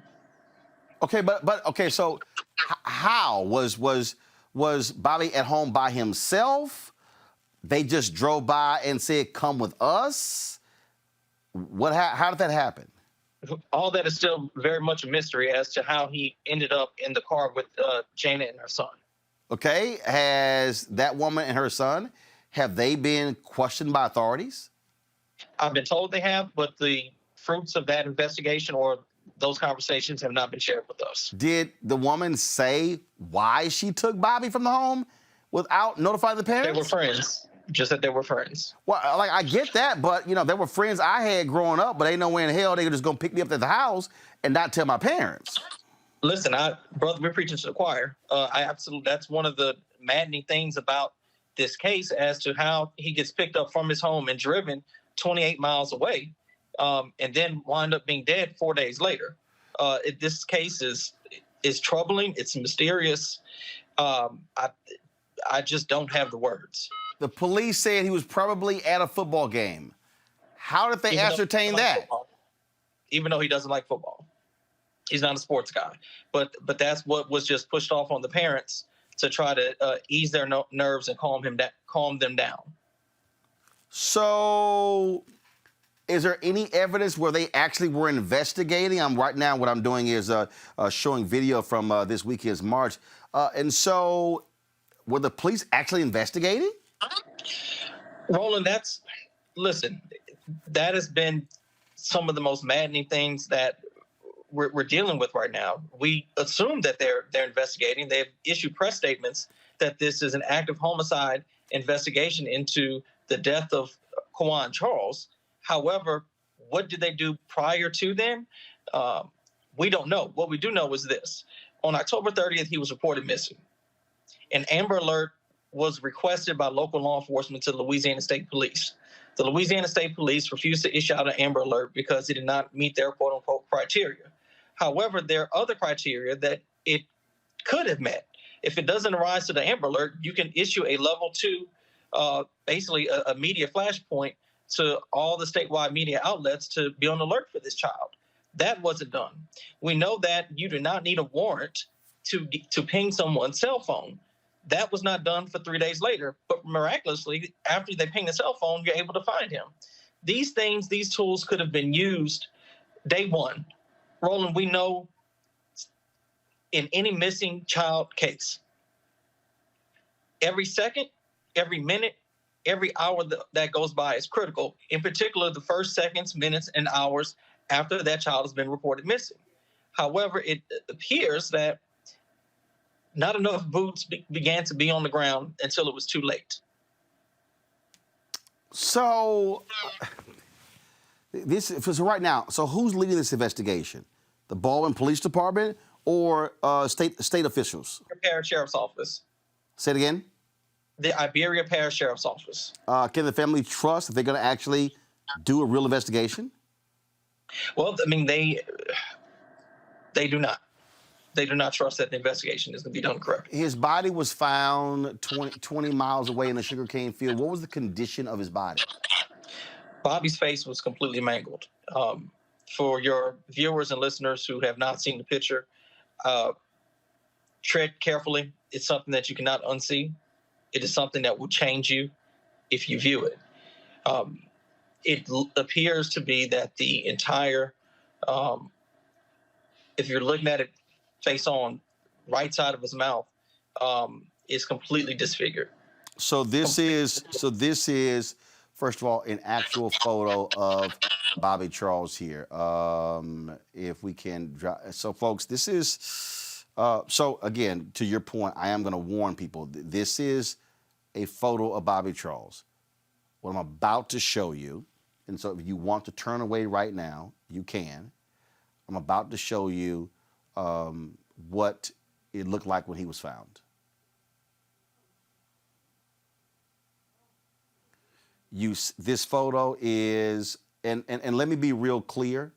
Okay, but okay, so how was Bobby at home by himself? They just drove by and said, "Come with us." How did that happen? All that is still very much a mystery as to how he ended up in the car with Janet and her son. Okay, has that woman and her son, have they been questioned by authorities? I've been told they have, but the fruits of that investigation or those conversations have not been shared with us. Did the woman say why she took Bobby from the home without notifying the parents? They were friends. Just that they were friends. Well, like, I get that, but, they were friends I had growing up, but ain't no way in hell they were just going to pick me up at the house and not tell my parents. Listen, brother, we're preaching to the choir. That's one of the maddening things about this case as to how he gets picked up from his home and driven 28 miles away, and then wind up being dead 4 days later. This case is troubling. It's mysterious. I just don't have the words. The police said he was probably at a football game. How did they ascertain that? Even though he doesn't like football. He's not a sports guy. But that's what was just pushed off on the parents to try to ease their nerves and calm them down. So Is there any evidence where they actually were investigating? Right now, what I'm doing is showing video from this weekend's march. And so, were the police actually investigating? Roland, listen, that has been some of the most maddening things that we're dealing with right now. We assume that they're investigating. They've issued press statements that this is an active homicide investigation into the death of Quawan Charles. However, what did they do prior to then? We don't know. What we do know is this. On October 30th, he was reported missing. An Amber Alert was requested by local law enforcement to the Louisiana State Police. The Louisiana State Police refused to issue out an Amber Alert because it did not meet their quote-unquote criteria. However, there are other criteria that it could have met. If it doesn't rise to the Amber Alert, you can issue a level 2, basically a media flashpoint to all the statewide media outlets to be on alert for this child. That wasn't done. We know that you do not need a warrant to ping someone's cell phone. That was not done for 3 days later, but miraculously, after they ping the cell phone, you're able to find him. These tools could have been used day one. Roland, we know in any missing child case, every second, every minute, every hour that goes by is critical, in particular the first seconds, minutes, and hours after that child has been reported missing. However, it appears that not enough boots began to be on the ground until it was too late. So, right now, so who's leading this investigation? The Baldwin Police Department or state officials? Parish Sheriff's Office. Say it again? The Iberia Parish Sheriff's Office. Can the family trust that they're going to actually do a real investigation? Well, I mean, they do not. They do not trust that the investigation is going to be done correctly. His body was found 20 miles away in a sugarcane field. What was the condition of his body? Bobby's face was completely mangled. For your viewers and listeners who have not seen the picture, tread carefully. It's something that you cannot unsee. It is something that will change you if you view it. It appears to be that the entire, if you're looking at it face on, right side of his mouth is completely disfigured. So this is first of all an actual photo of Bobby Charles here. If we can, so folks, this is so again to your point. I am going to warn people. This is a photo of Bobby Charles. What I'm about to show you, and so if you want to turn away right now, you can. I'm about to show you what it looked like when he was found. This photo is, and let me be real clear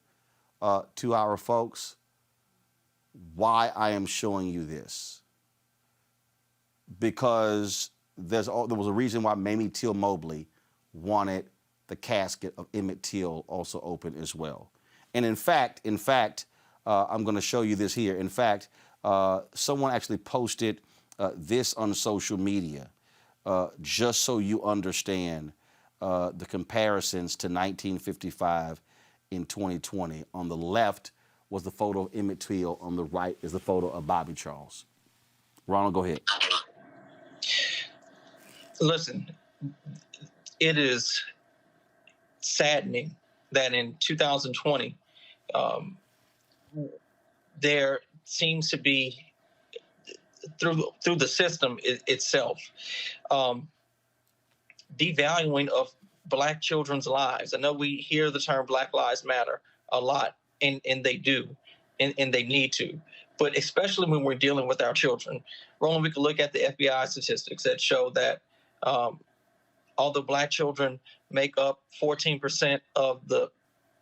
to our folks why I am showing you this. Because there was a reason why Mamie Till Mobley wanted the casket of Emmett Till also open as well. And in fact, I'm going to show you this here. In fact, someone actually posted this on social media, just so you understand the comparisons to 1955 in 2020. On the left was the photo of Emmett Till. On the right is the photo of Bobby Charles. Ronald, go ahead. Listen, it is saddening that in 2020, there seems to be, through the system itself, devaluing of Black children's lives. I know we hear the term Black Lives Matter a lot, and they do, and they need to. But especially when we're dealing with our children. Roland, we can look at the FBI statistics that show that although Black children make up 14% of the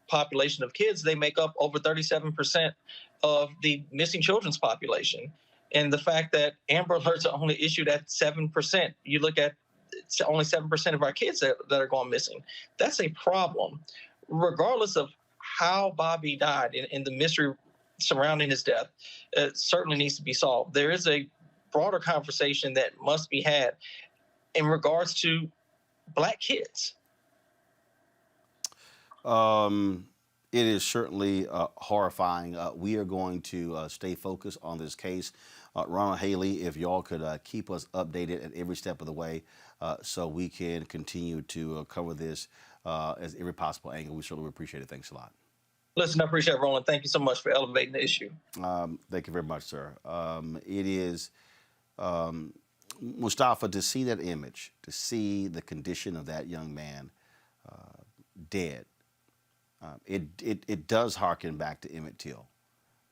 population of kids, they make up over 37% of the missing children's population. And the fact that Amber Alerts are only issued at 7%, you look at it's only 7% of our kids that are going missing. That's a problem. Regardless of how Bobby died and the mystery surrounding his death, it certainly needs to be solved. There is a broader conversation that must be had in regards to Black kids. It is certainly horrifying. We are going to stay focused on this case. Ronald Haley, if y'all could keep us updated at every step of the way so we can continue to cover this as every possible angle. We certainly appreciate it. Thanks a lot. Listen, I appreciate it, Roland. Thank you so much for elevating the issue. Thank you very much, sir. It is, Mustafa, to see that image, to see the condition of that young man dead, it does harken back to Emmett Till.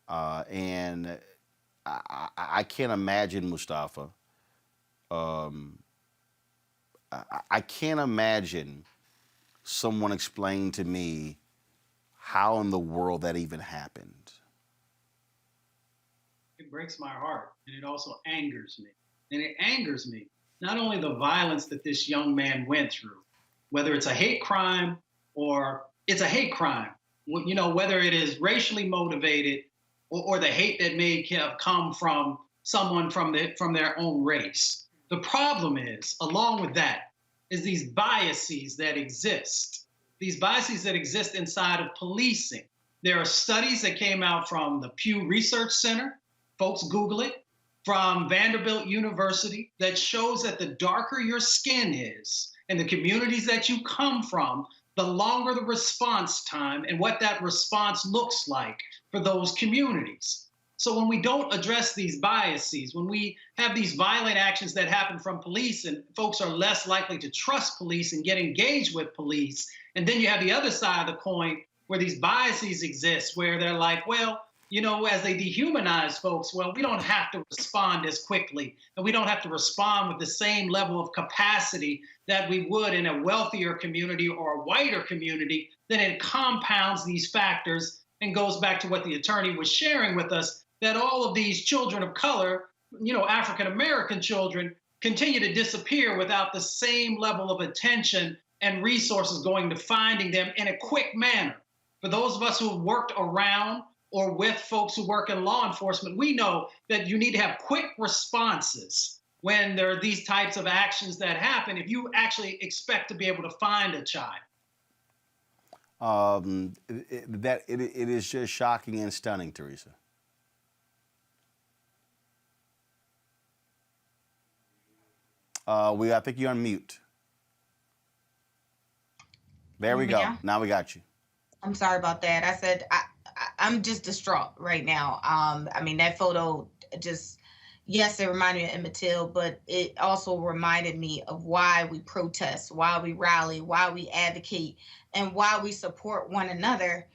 And I can't imagine, Mustafa, I can't imagine someone explain to me how in the world that even happened. It breaks my heart, and it also angers me. And it angers me, not only the violence that this young man went through, whether it's a hate crime or it's a hate crime, you know, whether it is racially motivated or the hate that may have come from someone from their own race. The problem is, along with that, is these biases that exist. These biases that exist inside of policing. There are studies that came out from the Pew Research Center, folks Google it, from Vanderbilt University, that shows that the darker your skin is and the communities that you come from, the longer the response time and what that response looks like for those communities. So when we don't address these biases, when we have these violent actions that happen from police and folks are less likely to trust police and get engaged with police, and then you have the other side of the coin where these biases exist, where they're like, well, you know, as they dehumanize folks, well, we don't have to respond as quickly, and we don't have to respond with the same level of capacity that we would in a wealthier community or a whiter community. Then it compounds these factors and goes back to what the attorney was sharing with us, that all of these children of color, you know, African-American children, continue to disappear without the same level of attention and resources going to finding them in a quick manner. For those of us who have worked around or with folks who work in law enforcement, we know that you need to have quick responses when there are these types of actions that happen if you actually expect to be able to find a child. It is just shocking and stunning, Teresa. I think you're on mute. There we go. Yeah. Now we got you. I'm sorry about that. I said I'm just distraught right now. I mean, that photo just, yes, it reminded me of Emmett Till, but it also reminded me of why we protest, why we rally, why we advocate, and why we support one another.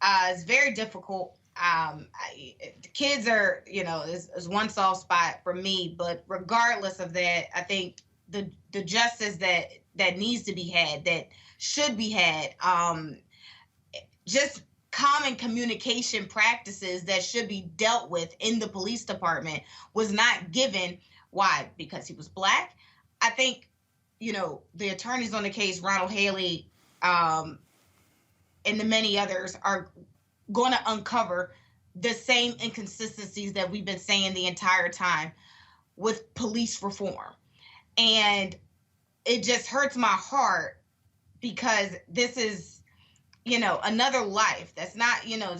It's very difficult. The kids are, you know, is one soft spot for me, but regardless of that, I think the justice that needs to be had, that should be had, just common communication practices that should be dealt with in the police department was not given. Why? Because he was Black. I think, you know, the attorneys on the case, Ronald Haley, and the many others, are going to uncover the same inconsistencies that we've been saying the entire time with police reform. And it just hurts my heart because this is, you know, another life that's not, you know,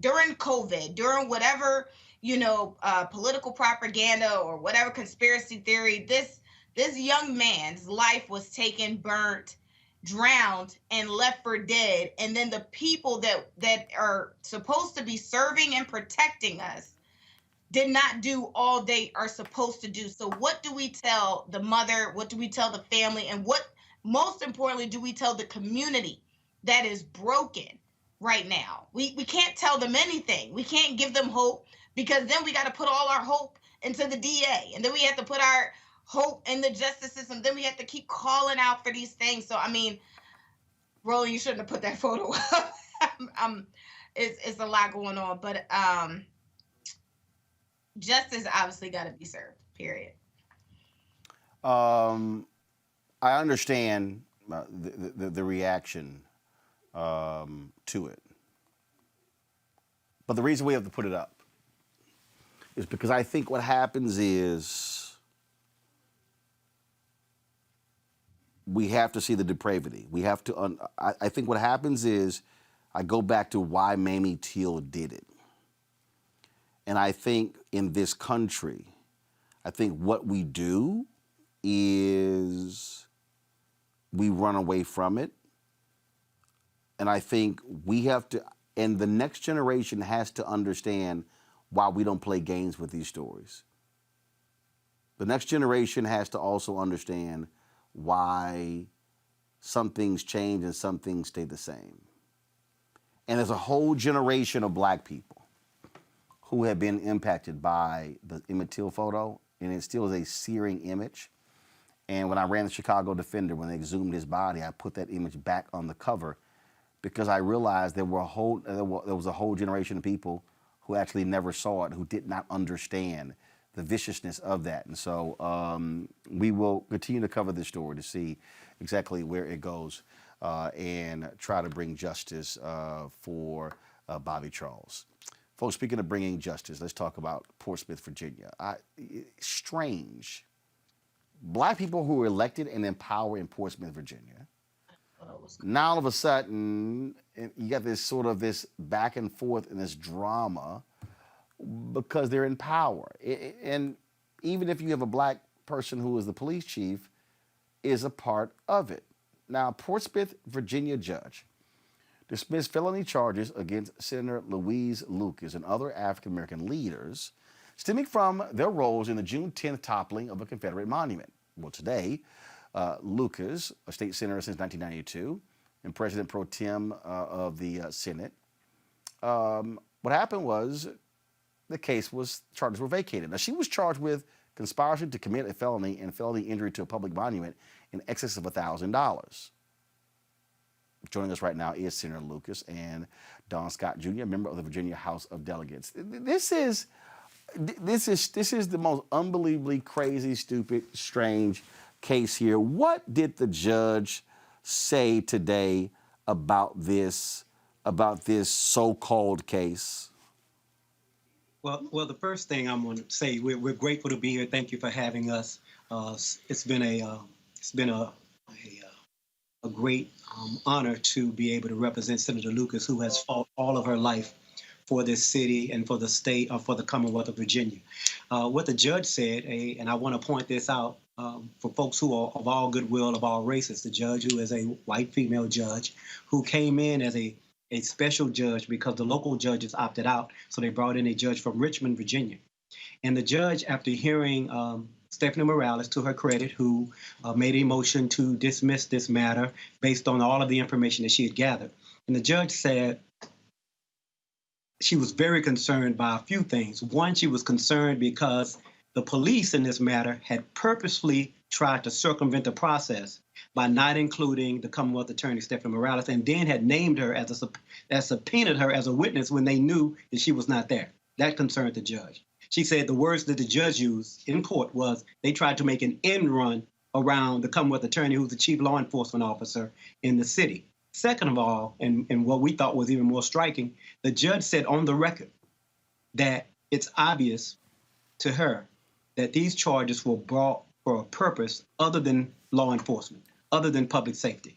during COVID, during whatever, you know, political propaganda or whatever conspiracy theory, this young man's life was taken, burnt, drowned, and left for dead. And then the people that are supposed to be serving and protecting us did not do all they are supposed to do. So what do we tell the mother? What do we tell the family? And what, most importantly, do we tell the community that is broken right now? We can't tell them anything. We can't give them hope, because then we got to put all our hope into the DA, and then we have to put our hope in the justice system. Then we have to keep calling out for these things. So, I mean, Roland, you shouldn't have put that photo up. It's a lot going on, but justice obviously got to be served, period. I understand the reaction to it. But the reason we have to put it up is because I think what happens is we have to see the depravity. We have to. I think what happens is, I go back to why Mamie Till did it, and I think in this country, I think what we do is we run away from it, and I think we have to. And the next generation has to understand why we don't play games with these stories. The next generation has to also understand why some things change and some things stay the same. And there's a whole generation of black people who have been impacted by the Emmett Till photo, and it still is a searing image. And when I ran the Chicago Defender, when they exhumed his body, I put that image back on the cover because I realized there was a whole generation of people who actually never saw it, who did not understand the viciousness of that. And so we will continue to cover this story to see exactly where it goes and try to bring justice for Bobby Charles. Folks, speaking of bringing justice, let's talk about Portsmouth, Virginia. Strange. Black people who were elected and empowered in Portsmouth, Virginia. Now all of a sudden, you got this sort of this back and forth and this drama because they're in power. And even if you have a black person who is the police chief, is a part of it. Now, Portsmouth, Virginia judge dismissed felony charges against Senator Louise Lucas and other African-American leaders stemming from their roles in the June 10th toppling of a Confederate monument. Well, today, Lucas, a state senator since 1992, and president pro tem of the Senate, what happened was charges were vacated. Now, she was charged with conspiracy to commit a felony and felony injury to a public monument in excess of $1,000. Joining us right now is Senator Lucas and Don Scott Jr., a member of the Virginia House of Delegates. This is the most unbelievably crazy, stupid, strange case here. What did the judge say today about this so-called case? Well, the first thing I'm going to say, we're grateful to be here. Thank you for having us. It's been a great honor to be able to represent Senator Lucas, who has fought all of her life for this city and for the state, or for the Commonwealth of Virginia. What the judge said, and I want to point this out for folks who are of all goodwill, of all races, the judge, who is a white female judge, who came in as a special judge because the local judges opted out, so they brought in a judge from Richmond, Virginia. And the judge, after hearing Stephanie Morales, to her credit, who made a motion to dismiss this matter based on all of the information that she had gathered. And the judge said she was very concerned by a few things. One, she was concerned because the police in this matter had purposefully tried to circumvent the process by not including the Commonwealth Attorney, Stephanie Morales, and then had named her subpoenaed her as a witness when they knew that she was not there. That concerned the judge. She said the words that the judge used in court was they tried to make an end run around the Commonwealth Attorney, who's the chief law enforcement officer in the city. Second of all, and what we thought was even more striking, the judge said on the record that it's obvious to her that these charges were brought for a purpose other than law enforcement, other than public safety.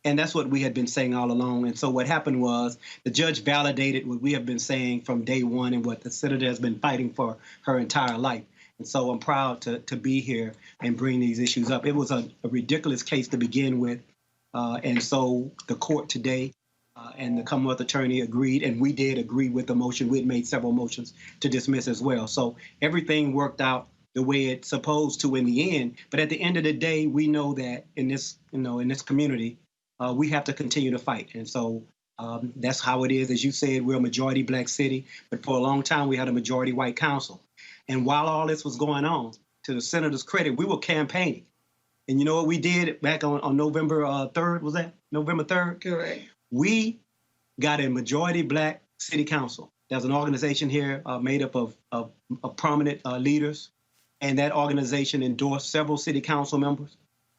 And that's what we had been saying all along. And so what happened was the judge validated what we have been saying from day one and what the senator has been fighting for her entire life. And so I'm proud to be here and bring these issues up. It was a ridiculous case to begin with. And so the court today and the Commonwealth Attorney agreed, and we did agree with the motion. We had made several motions to dismiss as well. So everything worked out the way it's supposed to in the end. But at the end of the day, we know that in this community, we have to continue to fight. And so that's how it is. As you said, we're a majority black city, but for a long time, we had a majority white council. And while all this was going on, to the senator's credit, we were campaigning. And you know what we did back on November 3rd, was that? November 3rd? Correct. We got a majority black city council. There's an organization here made up of prominent leaders. And that organization endorsed several city council members,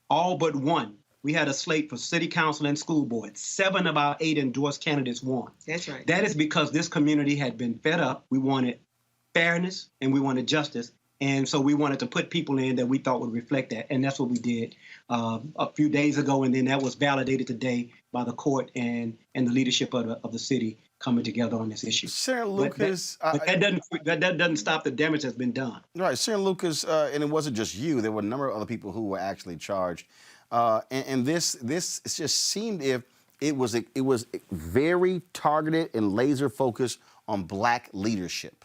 all but one. We had a slate for city council and school board. 7 of our 8 endorsed candidates won. That's right. That is because this community had been fed up. We wanted fairness and we wanted justice. And so we wanted to put people in that we thought would reflect that. And that's what we did a few days ago. And then that was validated today by the court and the leadership of the city coming together on this issue. Senator Lucas, but that doesn't stop the damage that's been done. Right, Senator Lucas, and it wasn't just you. There were a number of other people who were actually charged, and this just seemed it was very targeted and laser focused on Black leadership.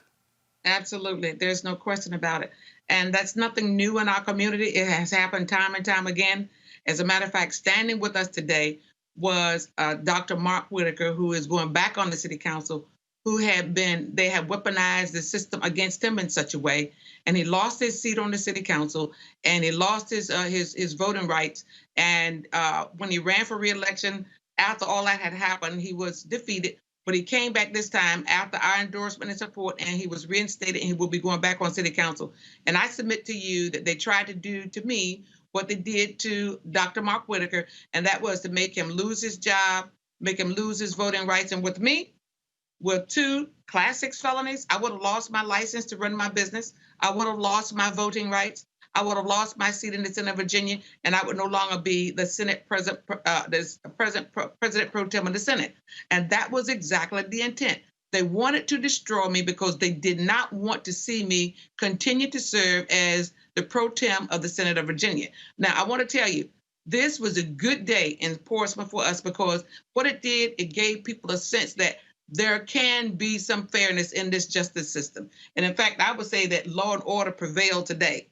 Absolutely, there's no question about it, and that's nothing new in our community. It has happened time and time again. As a matter of fact, standing with us today was Dr. Marc Whitaker, who is going back on the city council, they have weaponized the system against him in such a way, and he lost his seat on the city council, and he lost his voting rights. And when he ran for re-election, after all that had happened, he was defeated, but he came back this time after our endorsement and support, and he was reinstated, and he will be going back on city council. And I submit to you that they tried to do to me what they did to Dr. Marc Whitaker, and that was to make him lose his job, make him lose his voting rights. And with me, with 2 Class 6 felonies, I would have lost my license to run my business. I would have lost my voting rights. I would have lost my seat in the Senate of Virginia, and I would no longer be the Senate President Pro Tem of the Senate. And that was exactly the intent. They wanted to destroy me because they did not want to see me continue to serve as the Pro Tem of the Senate of Virginia. Now, I want to tell you, this was a good day in Portsmouth for us because what it did, it gave people a sense that there can be some fairness in this justice system. And in fact, I would say that law and order prevailed today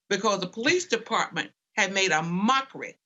because the police department had made a mockery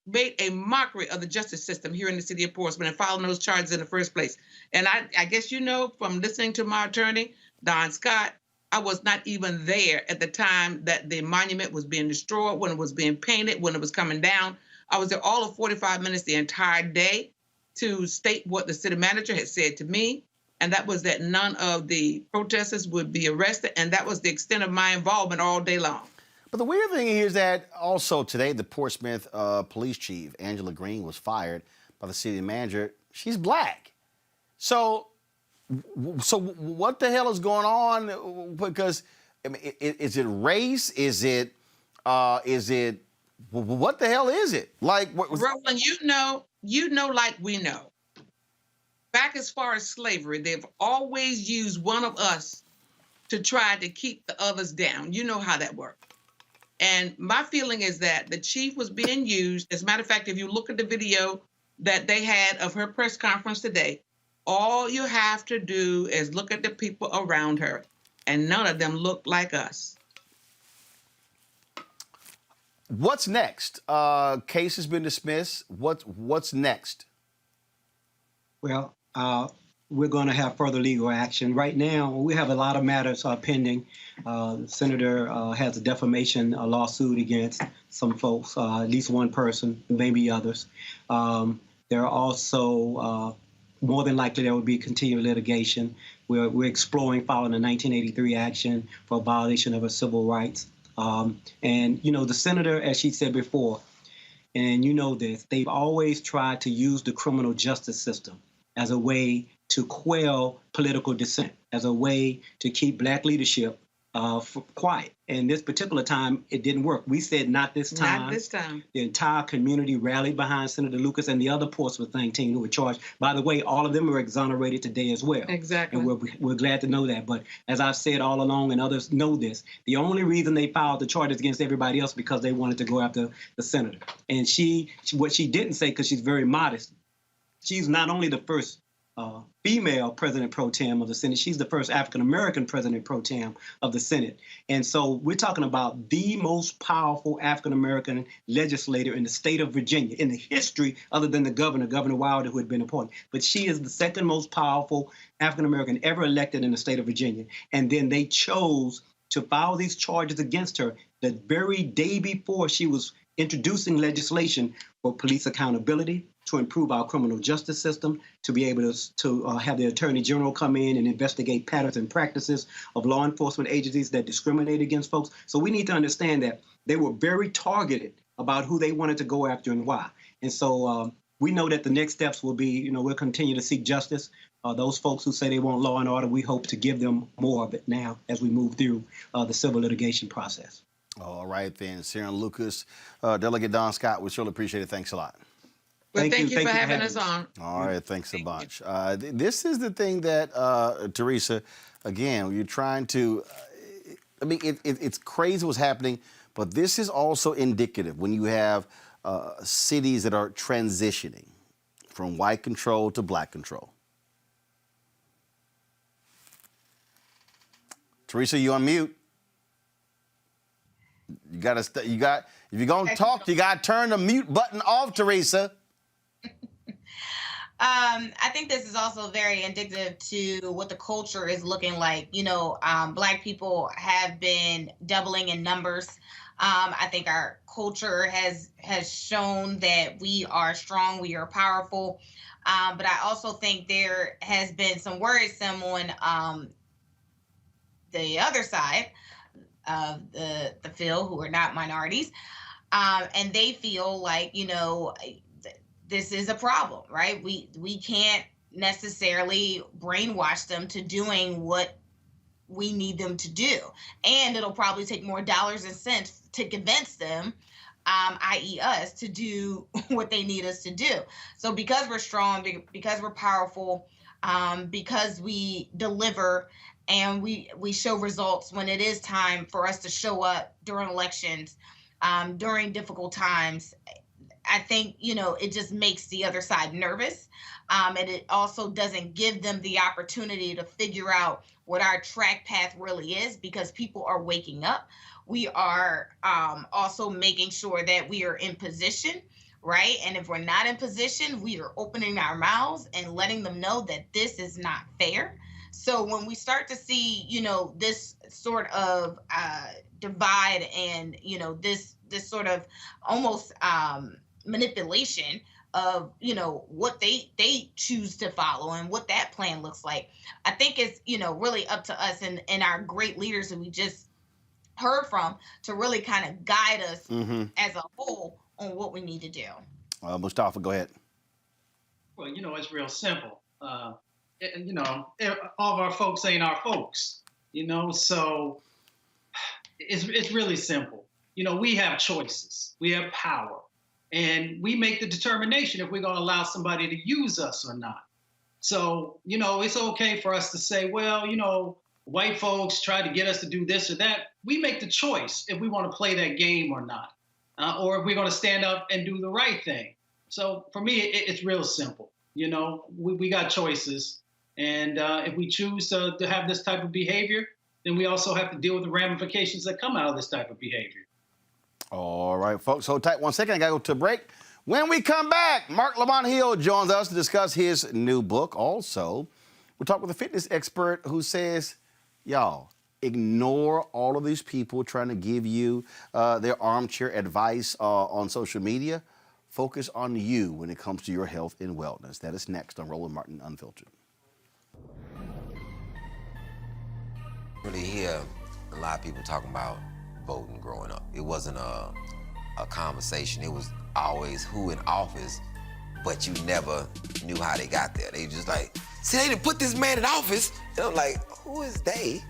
of the justice system here in the city of Portsmouth and filing those charges in the first place. And I guess you know from listening to my attorney, Don Scott, I was not even there at the time that the monument was being destroyed, when it was being painted, when it was coming down. I was there all of 45 minutes the entire day to state what the city manager had said to me, and that was that none of the protesters would be arrested, and that was the extent of my involvement all day long. But the weird thing is that also today, the Portsmouth police chief, Angela Green, was fired by the city manager. She's Black. So what the hell is going on? Because I mean, is it race? Is it what the hell is it? Like, Roland, you know, like we know. Back as far as slavery, they've always used one of us to try to keep the others down. You know how that works. And my feeling is that the chief was being used. As a matter of fact, if you look at the video that they had of her press conference today, all you have to do is look at the people around her, and none of them look like us. What's next? Case has been dismissed. What's next? Well, we're going to have further legal action. Right now, we have a lot of matters pending. The senator has a defamation lawsuit against some folks, at least one person, maybe others. There are also, more than likely, there will be continued litigation. We're exploring filing a 1983 action for a violation of her civil rights. And, you know, the senator, as she said before, and you know this, they've always tried to use the criminal justice system as a way to quell political dissent, as a way to keep Black leadership quiet. And this particular time, it didn't work. We said not this time. Not this time. The entire community rallied behind Senator Lucas and the other Portsmouth 19 who were charged. By the way, all of them were exonerated today as well. Exactly. And we're glad to know that. But as I've said all along, and others know this, the only reason they filed the charges against everybody else because they wanted to go after the senator. And what she didn't say, because she's very modest, she's not only the first female president pro tem of the Senate, she's the first African-American president pro tem of the Senate. And so we're talking about the most powerful African-American legislator in the state of Virginia, in the history, other than the Governor Wilder, who had been appointed. But she is the second most powerful African-American ever elected in the state of Virginia. And then they chose to file these charges against her the very day before she was introducing legislation for police accountability, to improve our criminal justice system, to be able to have the Attorney General come in and investigate patterns and practices of law enforcement agencies that discriminate against folks. So we need to understand that they were very targeted about who they wanted to go after and why. And so we know that the next steps will be, we'll continue to seek justice Those folks who say they want law and order, we hope to give them more of it now as we move through the civil litigation process. All right, then. Sarah Lucas, Delegate Don Scott, we surely appreciate it. Thanks a lot. Well, thank you for having us on. All right, thanks a bunch. This is the thing that, Teresa, again, you're trying to, I mean, it's crazy what's happening, but this is also indicative when you have cities that are transitioning from white control to black control. Teresa, you on mute. If you're gonna talk, you gotta turn the mute button off, Teresa. I think this is also very indicative to what the culture is looking like. You know, Black people have been doubling in numbers. I think our culture has shown that we are strong, we are powerful. But I also think there has been some worrisome on the other side of the field who are not minorities. And they feel like, you know, this is a problem, right? We can't necessarily brainwash them to doing what we need them to do. And it'll probably take more dollars and cents to convince them, i.e. us, to do what they need us to do. So because we're strong, because we're powerful, because we deliver and we show results when it is time for us to show up during elections, during difficult times, I think, you know, it just makes the other side nervous. And it also doesn't give them the opportunity to figure out what our track path really is, because people are waking up. We are also making sure that we are in position, right? And if we're not in position, we are opening our mouths and letting them know that this is not fair. So when we start to see, you know, this sort of divide and, you know, this sort of almost manipulation of, you know, what they choose to follow and what that plan looks like, I think it's, you know, really up to us and our great leaders that we just heard from to really kind of guide us as a whole on what we need to do. Mustafa, go ahead. Well, you know, it's real simple. You know, all of our folks ain't our folks, you know, so it's really simple. You know, we have choices, we have power, and we make the determination if we're going to allow somebody to use us or not. So, you know, it's okay for us to say, well, you know, white folks try to get us to do this or that. We make the choice if we want to play that game or not, or if we're going to stand up and do the right thing. So for me, it's real simple. You know, we got choices. And if we choose to have this type of behavior, then we also have to deal with the ramifications that come out of this type of behavior. All right, folks, hold tight 1 second. I got to go to a break. When we come back, Marc Lamont Hill joins us to discuss his new book. Also, we'll talk with a fitness expert who says, y'all, ignore all of these people trying to give you their armchair advice on social media. Focus on you when it comes to your health and wellness. That is next on Roland Martin Unfiltered. Really hear a lot of people talking about voting growing up. It wasn't a conversation. It was always who in office, but you never knew how they got there. They just like, see, they didn't put this man in office. And I'm like, who is they?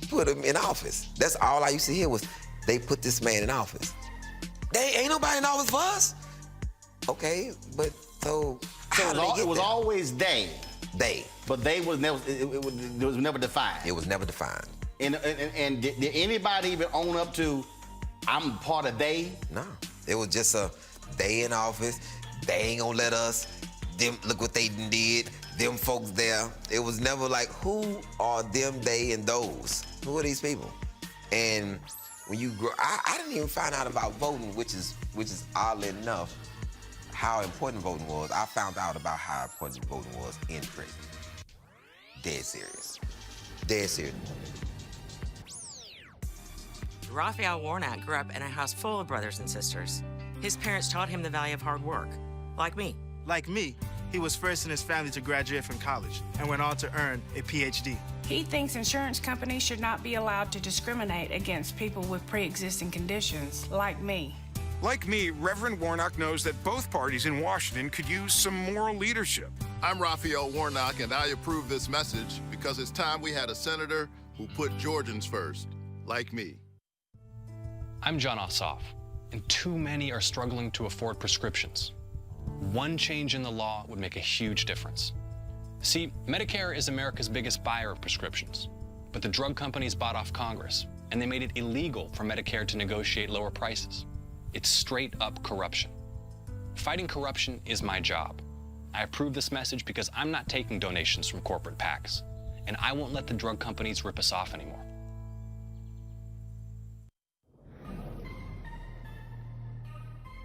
Put him in office. That's all I used to hear was, they put this man in office. They ain't nobody in office for us. Okay, but so how did they get it was there? always they. They. But they was never, it was never defined. It was never defined. And did anybody even own up to, I'm part of they? No, it was just a, they in office, they ain't gonna let us, them, look what they did, them folks there. It was never like, who are them, they, and those? Who are these people? And when you grow, I didn't even find out about voting, which is oddly enough, how important voting was. I found out about how important voting was in prison. Dead serious. Dead serious. Raphael Warnock grew up in a house full of brothers and sisters. His parents taught him the value of hard work, like me. Like me, he was first in his family to graduate from college and went on to earn a PhD. He thinks insurance companies should not be allowed to discriminate against people with pre-existing conditions, like me. Like me, Reverend Warnock knows that both parties in Washington could use some moral leadership. I'm Raphael Warnock, and I approve this message because it's time we had a senator who put Georgians first, like me. I'm John Ossoff, and too many are struggling to afford prescriptions. One change in the law would make a huge difference. See, Medicare is America's biggest buyer of prescriptions, but the drug companies bought off Congress, and they made it illegal for Medicare to negotiate lower prices. It's straight up corruption. Fighting corruption is my job. I approve this message because I'm not taking donations from corporate PACs, and I won't let the drug companies rip us off anymore.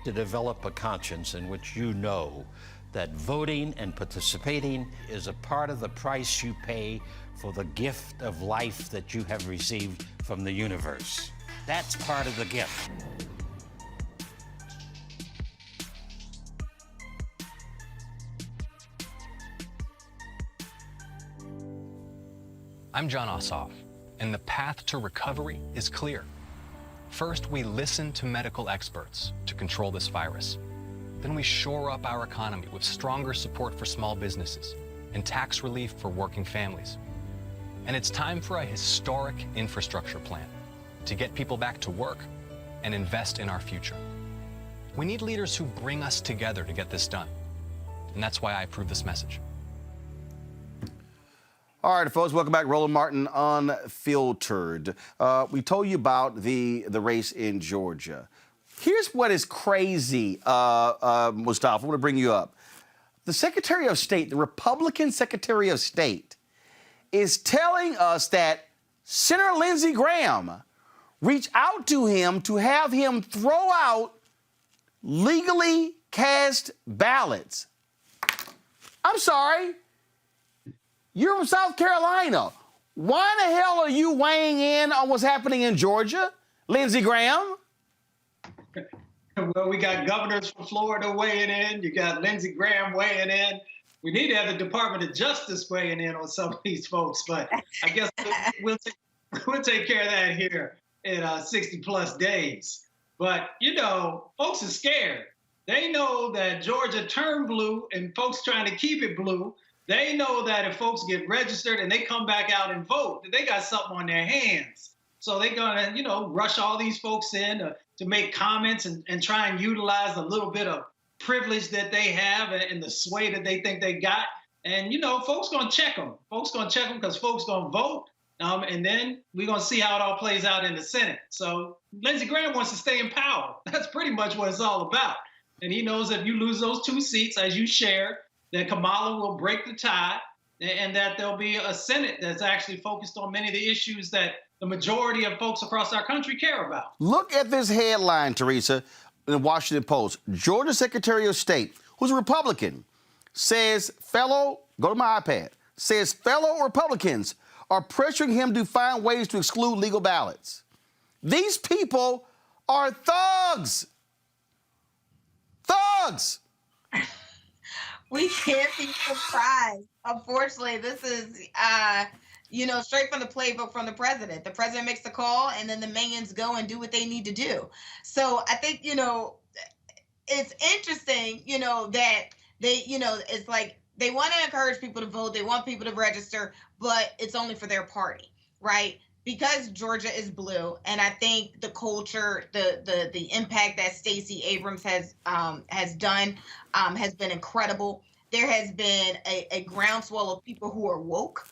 To develop a conscience in which you know that voting and participating is a part of the price you pay for the gift of life that you have received from the universe. That's part of the gift. I'm John Ossoff, and the path to recovery is clear. First, we listen to medical experts to control this virus. Then we shore up our economy with stronger support for small businesses and tax relief for working families. And it's time for a historic infrastructure plan to get people back to work and invest in our future. We need leaders who bring us together to get this done. And that's why I approve this message. All right, folks, welcome back. Roland Martin Unfiltered. We told you about the race in Georgia. Here's what is crazy, Mustafa. I want to bring you up. The Secretary of State, the Republican Secretary of State, is telling us that Senator Lindsey Graham reached out to him to have him throw out legally cast ballots. I'm sorry. You're from South Carolina. Why the hell are you weighing in on what's happening in Georgia, Lindsey Graham? Well, we got governors from Florida weighing in. You got Lindsey Graham weighing in. We need to have the Department of Justice weighing in on some of these folks, but I guess we'll take care of that here in 60-plus days. But, you know, folks are scared. They know that Georgia turned blue and folks trying to keep it blue. They know that if folks get registered and they come back out and vote, that they got something on their hands. So they're going to, you know, rush all these folks in to make comments and try and utilize a little bit of privilege that they have and the sway that they think they got. And, you know, folks going to check them. Folks going to check them because folks going to vote. And then we're going to see how it all plays out in the Senate. So Lindsey Graham wants to stay in power. That's pretty much what it's all about. And he knows if you lose those 2 seats, as you shared, that Kamala will break the tie and that there'll be a Senate that's actually focused on many of the issues that the majority of folks across our country care about. Look at this headline, Teresa, in the Washington Post. Georgia Secretary of State, who's a Republican, says go to my iPad, says fellow Republicans are pressuring him to find ways to exclude legal ballots. These people are thugs. Thugs. We can't be surprised. Unfortunately, this is, straight from the playbook from the president. The president makes the call, and then the minions go and do what they need to do. So I think, it's interesting, that they, it's like they want to encourage people to vote. They want people to register, but it's only for their party, right? Because Georgia is blue, and I think the culture, the impact that Stacey Abrams has done has been incredible. There has been a groundswell of people who are woke.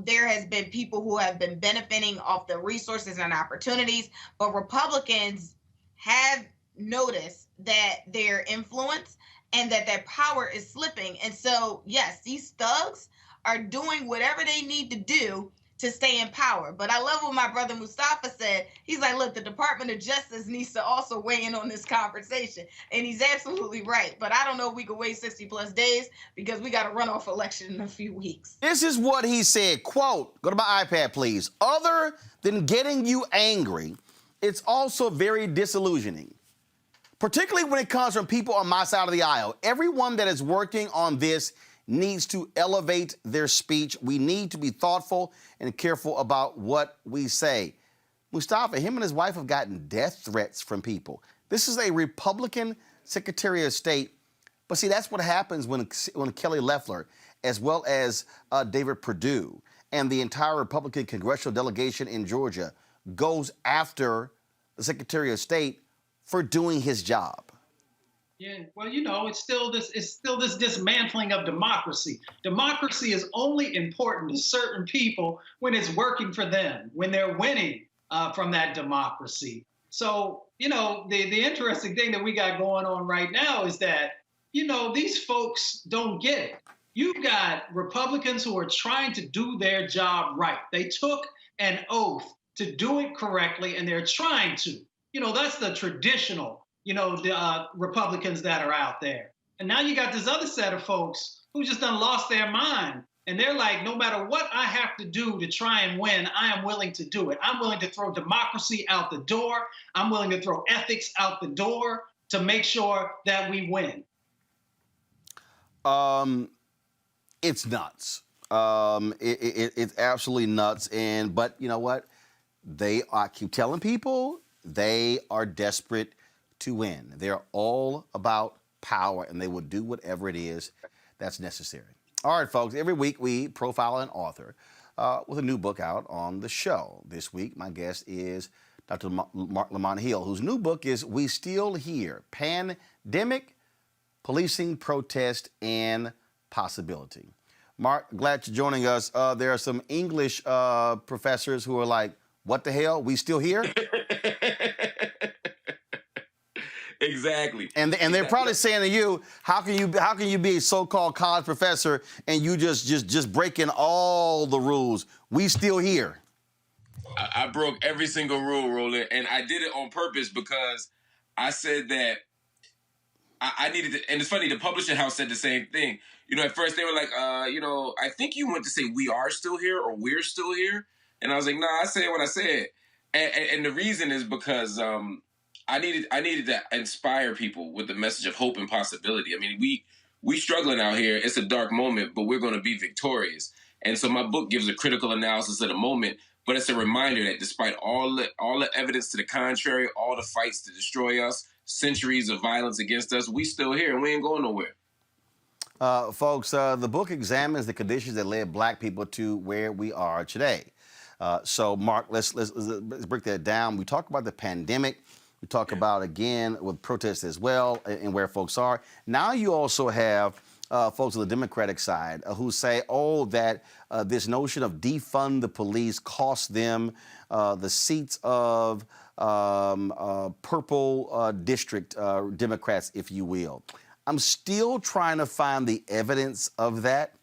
There has been people who have been benefiting off the resources and opportunities, but Republicans have noticed that their influence and that their power is slipping. And so, yes, these thugs are doing whatever they need to do to stay in power. But I love what my brother Mustafa said. He's like, look, the Department of Justice needs to also weigh in on this conversation. And he's absolutely right. But I don't know if we could wait 60-plus days because we got a runoff election in a few weeks. This is what he said, quote, go to my iPad, please. Other than getting you angry, it's also very disillusioning, particularly when it comes from people on my side of the aisle. Everyone that is working on this needs to elevate their speech. We need to be thoughtful and careful about what we say. Mustafa, him and his wife have gotten death threats from people. This is a Republican Secretary of State. But see, that's what happens when Kelly Loeffler, as well as David Perdue, and the entire Republican congressional delegation in Georgia goes after the Secretary of State for doing his job. Yeah, well, it's still this dismantling of democracy. Democracy is only important to certain people when it's working for them, when they're winning from that democracy. So, the interesting thing that we got going on right now is that, these folks don't get it. You've got Republicans who are trying to do their job right. They took an oath to do it correctly, and they're trying to. That's the traditional, the Republicans that are out there. And now you got this other set of folks who just done lost their mind. And they're like, no matter what I have to do to try and win, I am willing to do it. I'm willing to throw democracy out the door. I'm willing to throw ethics out the door to make sure that we win. It's nuts. It's absolutely nuts. But you know what? I keep telling people, they are desperate to win. They're all about power, and they will do whatever it is that's necessary. All right, folks, every week we profile an author with a new book out on the show. This week, my guest is Dr. Marc Lamont Hill, whose new book is We Still Here, Pandemic, Policing, Protest, and Possibility. Marc, glad you're joining us. There are some English professors who are like, what the hell? We still here? Exactly. And they're probably saying to you, how can you be a so-called college professor and you just breaking all the rules? We still here. I broke every single rule, Roland, and I did it on purpose because I said that I needed to, and it's funny, the publishing house said the same thing. At first they were like, I think you want to say we are still here or we're still here. And I was like, I said what I said. And the reason is because I needed to inspire people with the message of hope and possibility. I mean, we struggling out here. It's a dark moment, but we're going to be victorious. And so my book gives a critical analysis of the moment, but it's a reminder that despite all the evidence to the contrary, all the fights to destroy us, centuries of violence against us, we still here and we ain't going nowhere. Folks, the book examines the conditions that led Black people to where we are today. So, Marc, let's break that down. We talk about the pandemic. We talk about, again, with protests as well and where folks are. Now you also have folks on the Democratic side who say, that this notion of defund the police cost them the seats of purple district Democrats, if you will. I'm still trying to find the evidence of that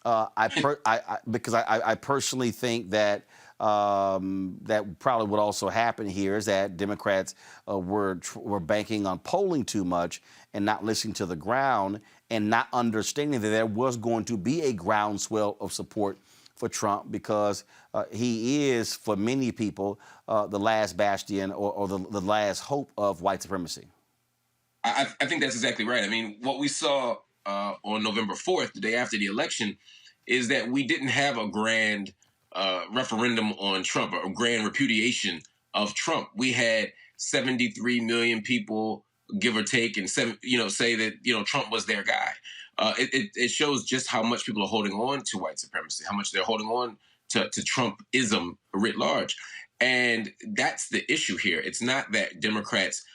because I personally think that that probably what also happened here is that Democrats were banking on polling too much and not listening to the ground and not understanding that there was going to be a groundswell of support for Trump because he is, for many people, the last bastion or the last hope of white supremacy. I think that's exactly right. I mean, what we saw on November 4th, the day after the election, is that we didn't have a grand referendum on Trump, or a grand repudiation of Trump. We had 73 million people, give or take, and say that Trump was their guy. It shows just how much people are holding on to white supremacy, how much they're holding on to Trumpism writ large. And that's the issue here. It's not that Democrats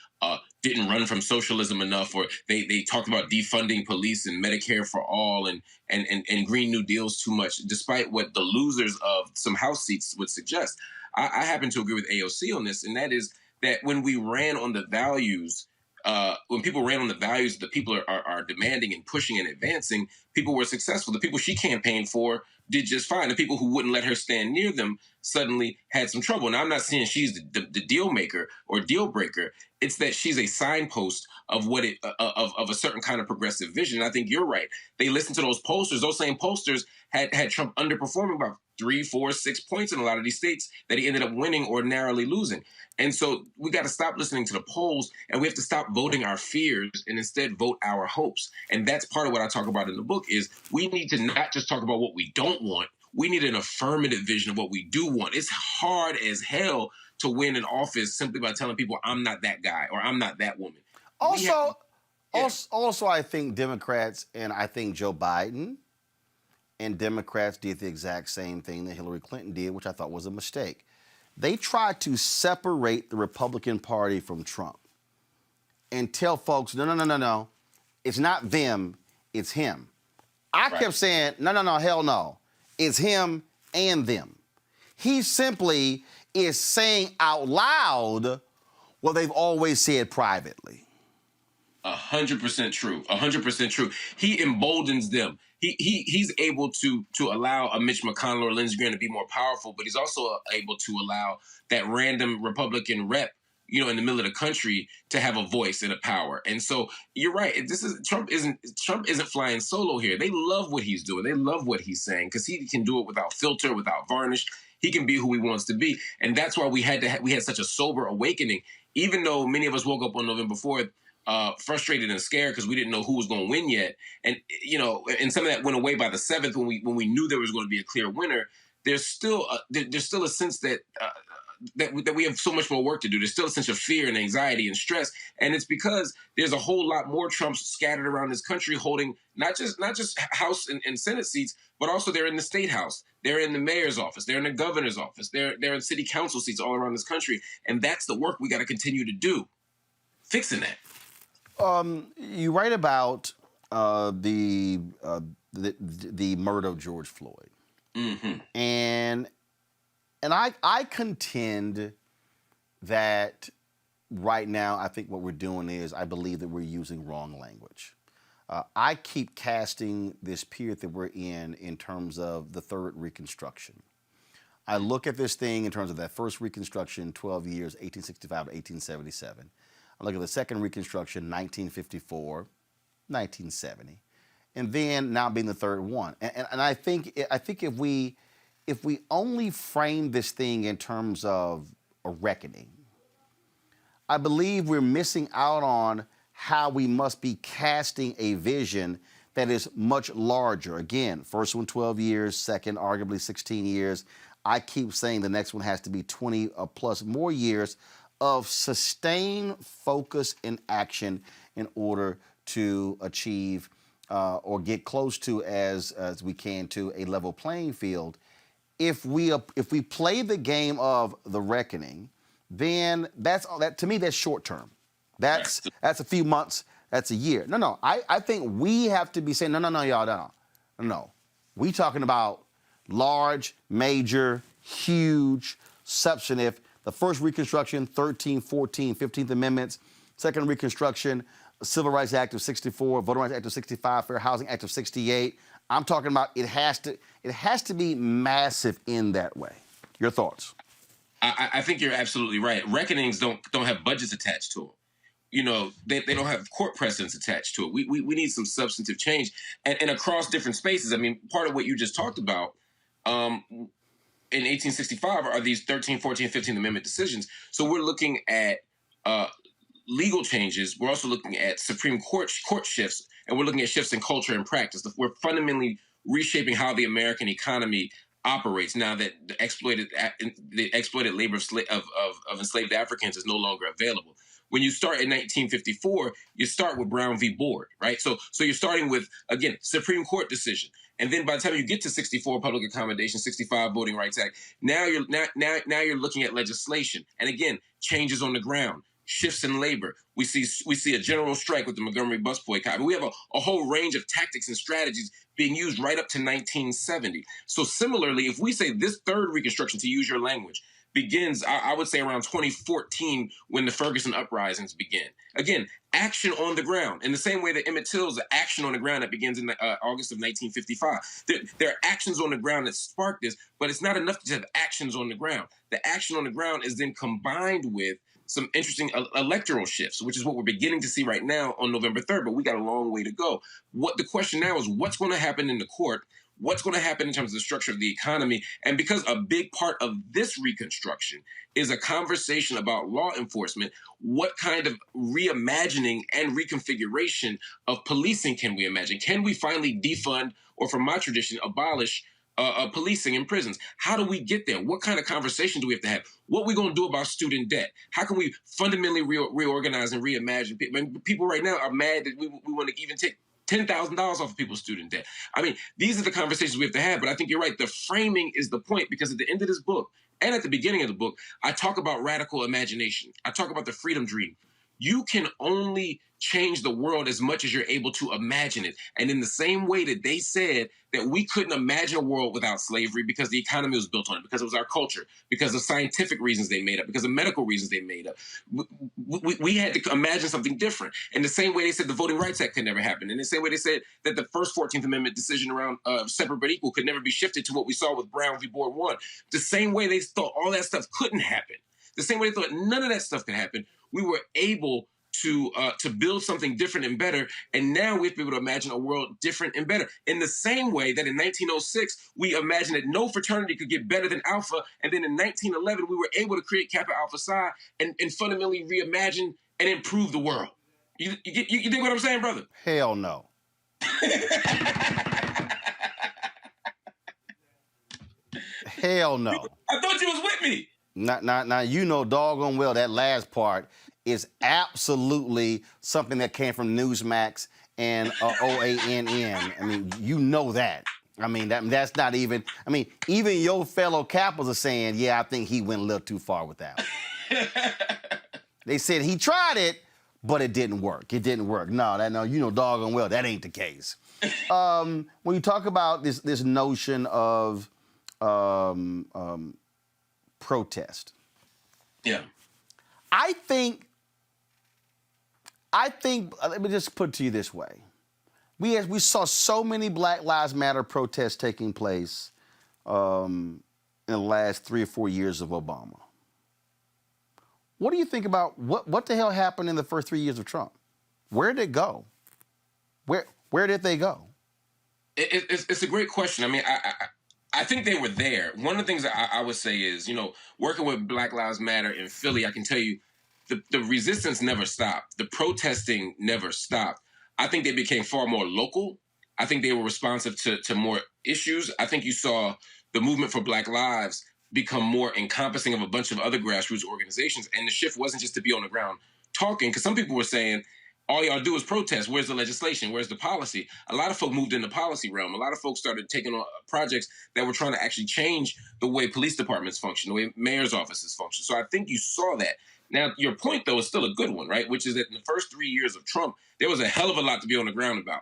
didn't run from socialism enough, or they talked about defunding police and Medicare for all and Green New Deals too much, despite what the losers of some House seats would suggest. I happen to agree with AOC on this, and that is that when we ran on the values, when people ran on the values that people are demanding and pushing and advancing, people were successful. The people she campaigned for did just fine. The people who wouldn't let her stand near them suddenly had some trouble. Now, I'm not saying she's the deal maker or deal breaker. It's that she's a signpost of of a certain kind of progressive vision. I think you're right. They listened to those posters. Those same posters had Trump underperforming about 3, 4, 6 points in a lot of these states that he ended up winning or narrowly losing. And so we got to stop listening to the polls, and we have to stop voting our fears and instead vote our hopes. And that's part of what I talk about in the book is we need to not just talk about what we don't want. We need an affirmative vision of what we do want. It's hard as hell to win an office simply by telling people I'm not that guy or I'm not that woman. Also, I think Democrats and I think Joe Biden and Democrats did the exact same thing that Hillary Clinton did, which I thought was a mistake. They tried to separate the Republican Party from Trump and tell folks, no, it's not them, it's him. I kept saying, no, hell no. It's him and them. He simply is saying out loud what they've always said privately. 100% true. 100% true. He emboldens them. He's able to allow a Mitch McConnell or Lindsey Graham to be more powerful, but he's also able to allow that random Republican rep, in the middle of the country to have a voice and a power. And so you're right. Trump isn't flying solo here. They love what he's doing. They love what he's saying because he can do it without filter, without varnish. He can be who he wants to be. And that's why we had such a sober awakening, even though many of us woke up on November 4th frustrated and scared because we didn't know who was going to win yet. And, and some of that went away by the 7th when we knew there was going to be a clear winner. There's still a sense that we have so much more work to do. There's still a sense of fear and anxiety and stress. And it's because there's a whole lot more Trumps scattered around this country holding not just House and Senate seats, but also they're in the state house. They're in the mayor's office. They're in the governor's office. They're in city council seats all around this country. And that's the work we got to continue to do, fixing that. You write about the murder of George Floyd. Mm-hmm. And I contend that right now, I think what we're doing is I believe that we're using wrong language. I keep casting this period that we're in terms of the third Reconstruction. I look at this thing in terms of that first Reconstruction, 12 years, 1865 to 1877. I look at the second Reconstruction, 1954, 1970, and then now being the third one. And I think if we only frame this thing in terms of a reckoning, I believe we're missing out on how we must be casting a vision that is much larger. Again, first one 12 years, second arguably 16 years. I keep saying the next one has to be 20 plus more years of sustained focus and action in order to achieve or get close to as we can to a level playing field. If we play the game of the reckoning, then that to me that's short term. That's a few months. That's a year. No. I think we have to be saying no, y'all, no. We talking about large, major, huge, substantive. The first Reconstruction, 13, 14, 15th Amendments. Second Reconstruction, Civil Rights Act of 64, Voting Rights Act of 65, Fair Housing Act of 68. I'm talking about it has to be massive in that way. Your thoughts? I think you're absolutely right. Reckonings don't have budgets attached to them. They don't have court precedents attached to it. We need some substantive change. And across different spaces, I mean, part of what you just talked about, in 1865 are these 13, 14, 15th Amendment decisions. So we're looking at legal changes. We're also looking at Supreme Court shifts, and we're looking at shifts in culture and practice. We're fundamentally reshaping how the American economy operates now that the exploited labor of enslaved Africans is no longer available. When you start in 1954, you start with Brown v. Board, right? So you're starting with, again, Supreme Court decision. And then by the time you get to 64 public accommodation, 65 Voting Rights Act, now you're looking at legislation. And again, changes on the ground, shifts in labor. We see a general strike with the Montgomery bus boycott. We have a whole range of tactics and strategies being used right up to 1970. So similarly, if we say this third Reconstruction, to use your language, begins, I would say, around 2014 when the Ferguson uprisings begin. Again, action on the ground. In the same way that Emmett Till's action on the ground that begins in August of 1955. There are actions on the ground that spark this, but it's not enough to have actions on the ground. The action on the ground is then combined with some interesting electoral shifts, which is what we're beginning to see right now on November 3rd, but we got a long way to go. What the question now is, what's going to happen in the court? What's going to happen in terms of the structure of the economy? And because a big part of this Reconstruction is a conversation about law enforcement, what kind of reimagining and reconfiguration of policing can we imagine? Can we finally defund, or from my tradition, abolish policing in prisons. How do we get there? What kind of conversation do we have to have? What are we going to do about student debt? How can we fundamentally reorganize and reimagine? People right now are mad that we want to even take $10,000 off of people's student debt. I mean, these are the conversations we have to have, but I think you're right. The framing is the point, because at the end of this book and at the beginning of the book, I talk about radical imagination. I talk about the freedom dream. You can only change the world as much as you're able to imagine it. And in the same way that they said that we couldn't imagine a world without slavery because the economy was built on it, because it was our culture, because of scientific reasons they made up, because of medical reasons they made up, we had to imagine something different. In the same way they said the Voting Rights Act could never happen. In the same way they said that the first 14th Amendment decision around separate but equal could never be shifted to what we saw with Brown v. Board 1. The same way they thought all that stuff couldn't happen. The same way they thought none of that stuff could happen. We were able to build something different and better, and now we have to be able to imagine a world different and better. In the same way that in 1906, we imagined that no fraternity could get better than Alpha, and then in 1911, we were able to create Kappa Alpha Psi and fundamentally reimagine and improve the world. You think what I'm saying, brother? Hell no. Hell no. I thought you was with me. Now, you know doggone well that last part is absolutely something that came from Newsmax and OANN. I mean, you know that. I mean, that's not even, I mean, even your fellow Kappas are saying, yeah, I think he went a little too far with that one. They said he tried it, but it didn't work. It didn't work. No, you know doggone well that ain't the case. When you talk about this notion of protest. Yeah. I think, let me just put it to you this way. We saw so many Black Lives Matter protests taking place in the last 3 or 4 years of Obama. What do you think about what the hell happened in the first 3 years of Trump? Where did it go? Where did they go? It's a great question. I mean, I think they were there. One of the things that I would say is, you know, working with Black Lives Matter in Philly, I can tell you the resistance never stopped. The protesting never stopped. I think they became far more local. I think they were responsive to more issues. I think you saw the movement for Black Lives become more encompassing of a bunch of other grassroots organizations. And the shift wasn't just to be on the ground talking, because some people were saying, all y'all do is protest. Where's the legislation? Where's the policy? A lot of folk moved in the policy realm. A lot of folks started taking on projects that were trying to actually change the way police departments function, the way mayor's offices function. So I think you saw that. Now, your point, though, is still a good one, right? Which is that in the first 3 years of Trump, there was a hell of a lot to be on the ground about.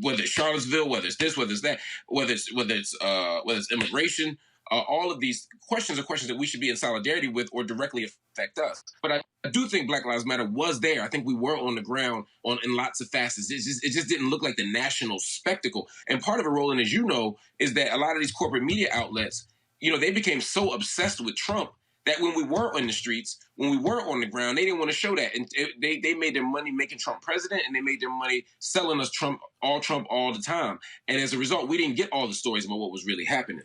Whether it's Charlottesville, whether it's this, whether it's that, whether it's immigration, all of these questions are questions that we should be in solidarity with or directly affect us. But I do think Black Lives Matter was there. I think we were on the ground in lots of facets. It just didn't look like the national spectacle. And part of it, Roland, as you know, is that a lot of these corporate media outlets, you know, they became so obsessed with Trump that when we were on the streets, when we were on the ground, they didn't want to show that. And they made their money making Trump president, and they made their money selling us Trump all the time. And as a result, we didn't get all the stories about what was really happening.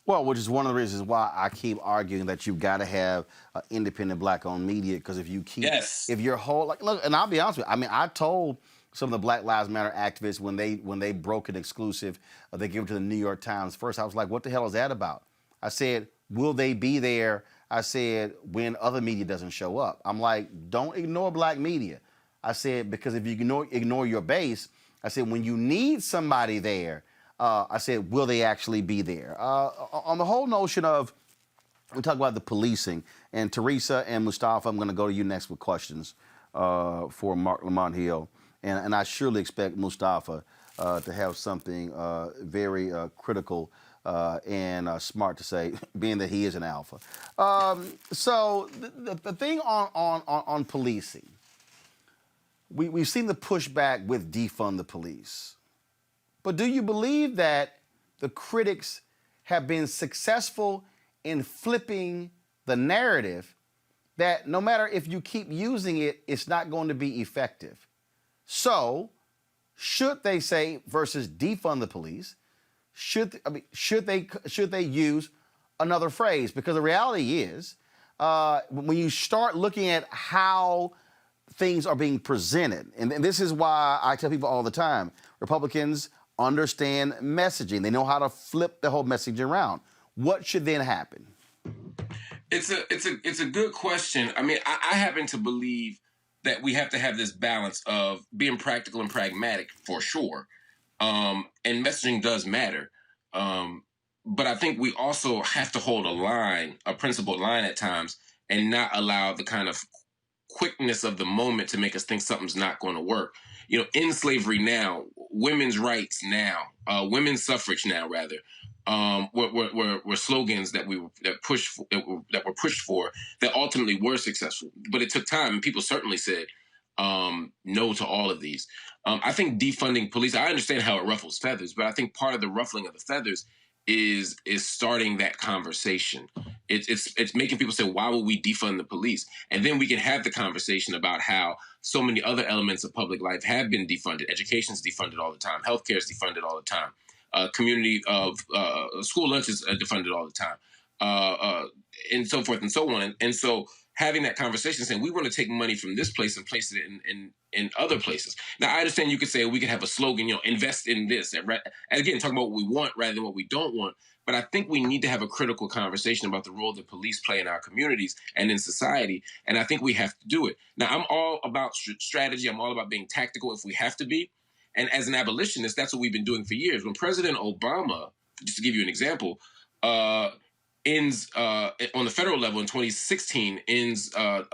Well, which is one of the reasons why I keep arguing that you've got to have independent Black-owned media, because if you keep, if your whole, like, look, and I'll be honest with you, I mean, I told some of the Black Lives Matter activists when they broke an exclusive, they gave it to the New York Times first, I was like, what the hell is that about? I said, will they be there? I said, when other media doesn't show up. I'm like, don't ignore Black media. I said, because if you ignore your base, I said, when you need somebody there, I said, will they actually be there? On the whole notion of, we talk about the policing, and Teresa and Mustafa, I'm going to go to you next with questions for Marc Lamont Hill, and I surely expect Mustafa to have something very critical and smart to say, being that he is an alpha. So the thing on policing, we've seen the pushback with defund the police. But do you believe that the critics have been successful in flipping the narrative that no matter if you keep using it, it's not going to be effective? So, should they say versus defund the police? Should they use another phrase? Because the reality is, when you start looking at how things are being presented, and this is why I tell people all the time, Republicans understand messaging. They know how to flip the whole message around. What should then happen? It's a good question. I mean, I happen to believe that we have to have this balance of being practical and pragmatic for sure. And messaging does matter. But I think we also have to hold a principled line at times, and not allow the kind of quickness of the moment to make us think something's not going to work. You know, in slavery now, women's rights now, women's suffrage now, rather, were slogans that were pushed for that ultimately were successful. But it took time, and people certainly said no to all of these. I think defunding police, I understand how it ruffles feathers, but I think part of the ruffling of the feathers is starting that conversation. It's making people say, why would we defund the police? And then we can have the conversation about how so many other elements of public life have been defunded. Education's defunded all the time. Healthcare is defunded all the time. Community of school lunches are defunded all the time, and so forth and so on. And so having that conversation, saying we want to take money from this place and place it in other places. Now, I understand you could say we could have a slogan, invest in this. And again, talking about what we want rather than what we don't want. But I think we need to have a critical conversation about the role that police play in our communities and in society. And I think we have to do it. Now, I'm all about strategy. I'm all about being tactical if we have to be. And as an abolitionist, that's what we've been doing for years. When President Obama, just to give you an example, ends on the federal level in 2016, ends a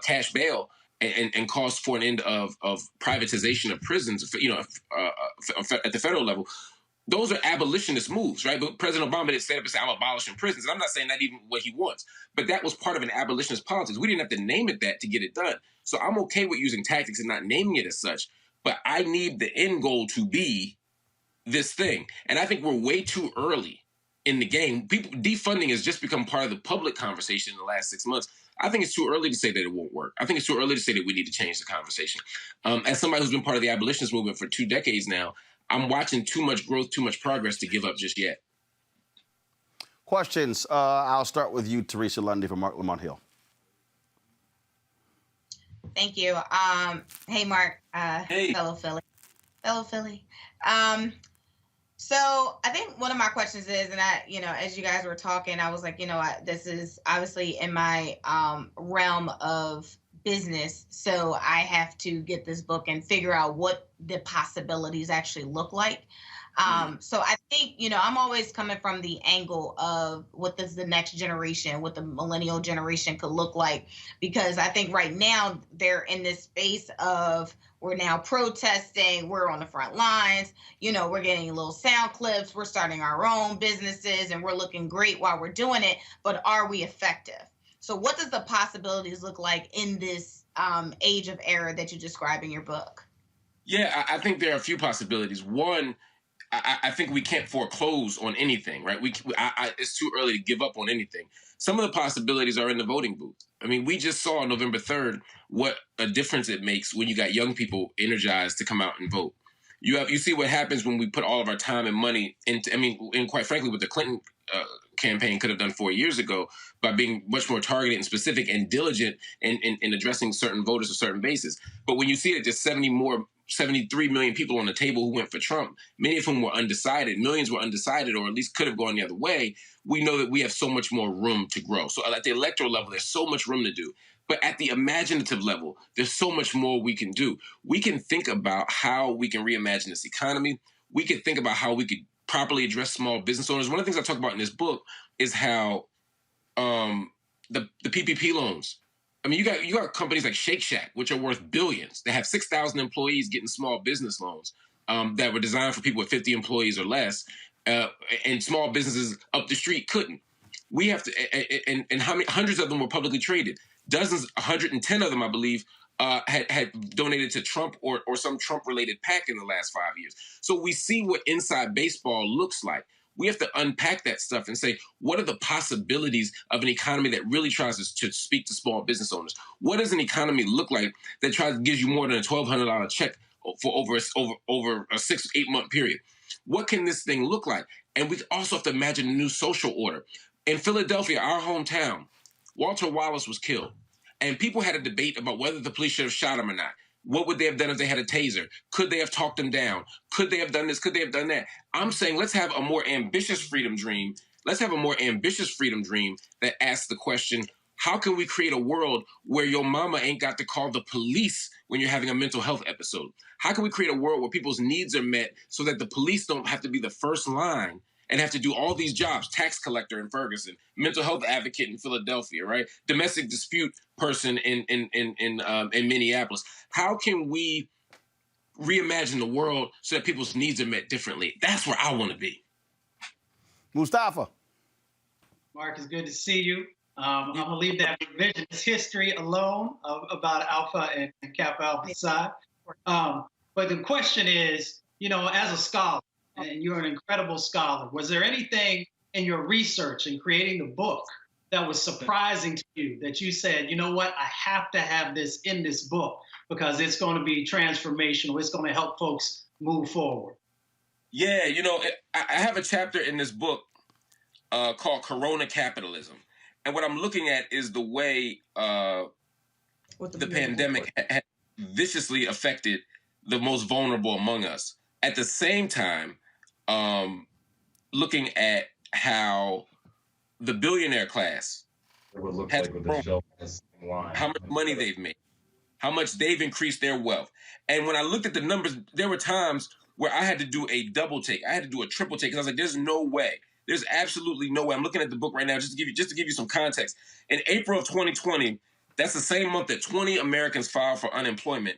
cash bail and calls for an end of privatization of prisons, at the federal level. Those are abolitionist moves, right? But President Obama didn't stand up and say, I'm abolishing prisons. And I'm not saying that even what he wants, but that was part of an abolitionist politics. We didn't have to name it that to get it done. So I'm okay with using tactics and not naming it as such, but I need the end goal to be this thing. And I think we're way too early in the game. Defunding has just become part of the public conversation in the last 6 months. I think it's too early to say that it won't work. I think it's too early to say that we need to change the conversation. As somebody who's been part of the abolitionist movement for 2 decades now, I'm watching too much growth, too much progress to give up just yet. Questions. I'll start with you, Teresa Lundy from Marc Lamont Hill. Thank you. Hey, Mark. Hey. Fellow Philly. So I think one of my questions is, and as you guys were talking, I was like, this is obviously in my realm of business. So I have to get this book and figure out what the possibilities actually look like. So I think, I'm always coming from the angle of what does the next generation, what the millennial generation could look like, because I think right now they're in this space of we're now protesting, we're on the front lines, we're getting little sound clips, we're starting our own businesses and we're looking great while we're doing it, but are we effective? So what does the possibilities look like in this age of error that you describe in your book? Yeah, I think there are a few possibilities. One, I think we can't foreclose on anything, right? It's too early to give up on anything. Some of the possibilities are in the voting booth. I mean, we just saw on November 3rd what a difference it makes when you got young people energized to come out and vote. You see what happens when we put all of our time and money into, and quite frankly, what the Clinton campaign could have done 4 years ago by being much more targeted and specific and diligent in addressing certain voters or certain bases. But when you see that there's 73 million people on the table who went for Trump, many of whom were undecided, millions were undecided, or at least could have gone the other way, we know that we have so much more room to grow. So at the electoral level, there's so much room to do. But at the imaginative level, there's so much more we can do. We can think about how we can reimagine this economy. We can think about how we could properly address small business owners. One of the things I talk about in this book is how the PPP loans. I mean, you got companies like Shake Shack, which are worth billions. They have 6,000 employees getting small business loans that were designed for people with 50 employees or less, and small businesses up the street couldn't. We have to, and how many hundreds of them were publicly traded? Dozens, 110 of them, I believe, had donated to Trump or some Trump-related PAC in the last 5 years. So we see what inside baseball looks like. We have to unpack that stuff and say, what are the possibilities of an economy that really tries to speak to small business owners? What does an economy look like that gives you more than a $1,200 check for over a 6-8 month period? What can this thing look like? And we also have to imagine a new social order. In Philadelphia, our hometown, Walter Wallace was killed. And people had a debate about whether the police should have shot him or not. What would they have done if they had a taser? Could they have talked them down? Could they have done this? Could they have done that? I'm saying let's have a more ambitious freedom dream. Let's have a more ambitious freedom dream that asks the question, how can we create a world where your mama ain't got to call the police when you're having a mental health episode? How can we create a world where people's needs are met so that the police don't have to be the first line and have to do all these jobs, tax collector in Ferguson, mental health advocate in Philadelphia, right? Domestic dispute person in Minneapolis. How can we reimagine the world so that people's needs are met differently? That's where I want to be. Mustafa. Mark, it's good to see you. I'm going to leave that revisionist history alone about Alpha and Kappa Alpha Psi. But the question is, as a scholar, and you're an incredible scholar, was there anything in your research and creating the book that was surprising to you that you said, you know what, I have to have this in this book because it's going to be transformational, it's going to help folks move forward? Yeah, I have a chapter in this book called Corona Capitalism. And what I'm looking at is the way the pandemic has viciously affected the most vulnerable among us. At the same time, looking at how the billionaire class has grown, how much money they've made, how much they've increased their wealth. And when I looked at the numbers, there were times where I had to do a double take. I had to do a triple take because I was like, there's no way. There's absolutely no way. I'm looking at the book right now just to give you some context. In April of 2020, that's the same month that 20 Americans filed for unemployment.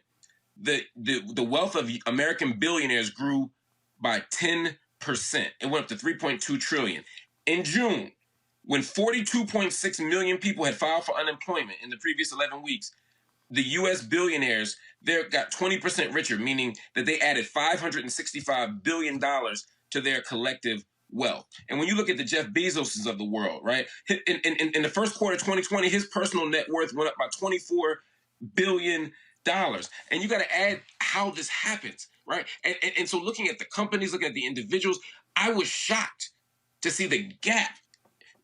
The wealth of American billionaires grew by 10%. It went up to 3.2 trillion. In June, when 42.6 million people had filed for unemployment in the previous 11 weeks, the U.S. billionaires, they got 20% richer, meaning that they added $565 billion to their collective wealth. And when you look at the Jeff Bezoses of the world, right, in the first quarter of 2020, his personal net worth went up by $24 billion. And you got to add how this happens, right? And so looking at the companies, looking at the individuals, I was shocked to see the gap.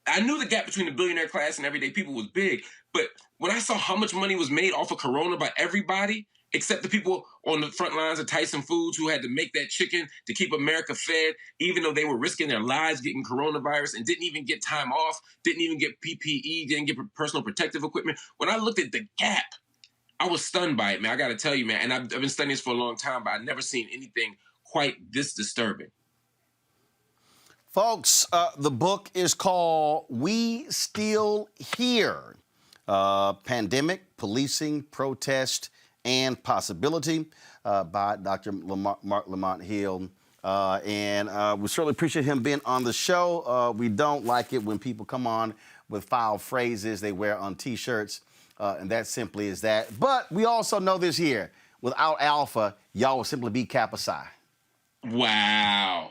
I knew the gap between the billionaire class and everyday people was big, but when I saw how much money was made off of Corona by everybody, except the people on the front lines of Tyson Foods who had to make that chicken to keep America fed, even though they were risking their lives getting coronavirus and didn't even get time off, didn't even get PPE, didn't get personal protective equipment. When I looked at the gap, I was stunned by it, man. I got to tell you, man, and I've been studying this for a long time, but I've never seen anything quite this disturbing. Folks, the book is called We Still Here, Pandemic, Policing, Protest, and Possibility by Dr. Marc Lamont Hill. And we certainly appreciate him being on the show. We don't like it when people come on with foul phrases they wear on T-shirts, and that simply is that. But we also know this here. Without Alpha, y'all will simply be Kappa Psi. Wow.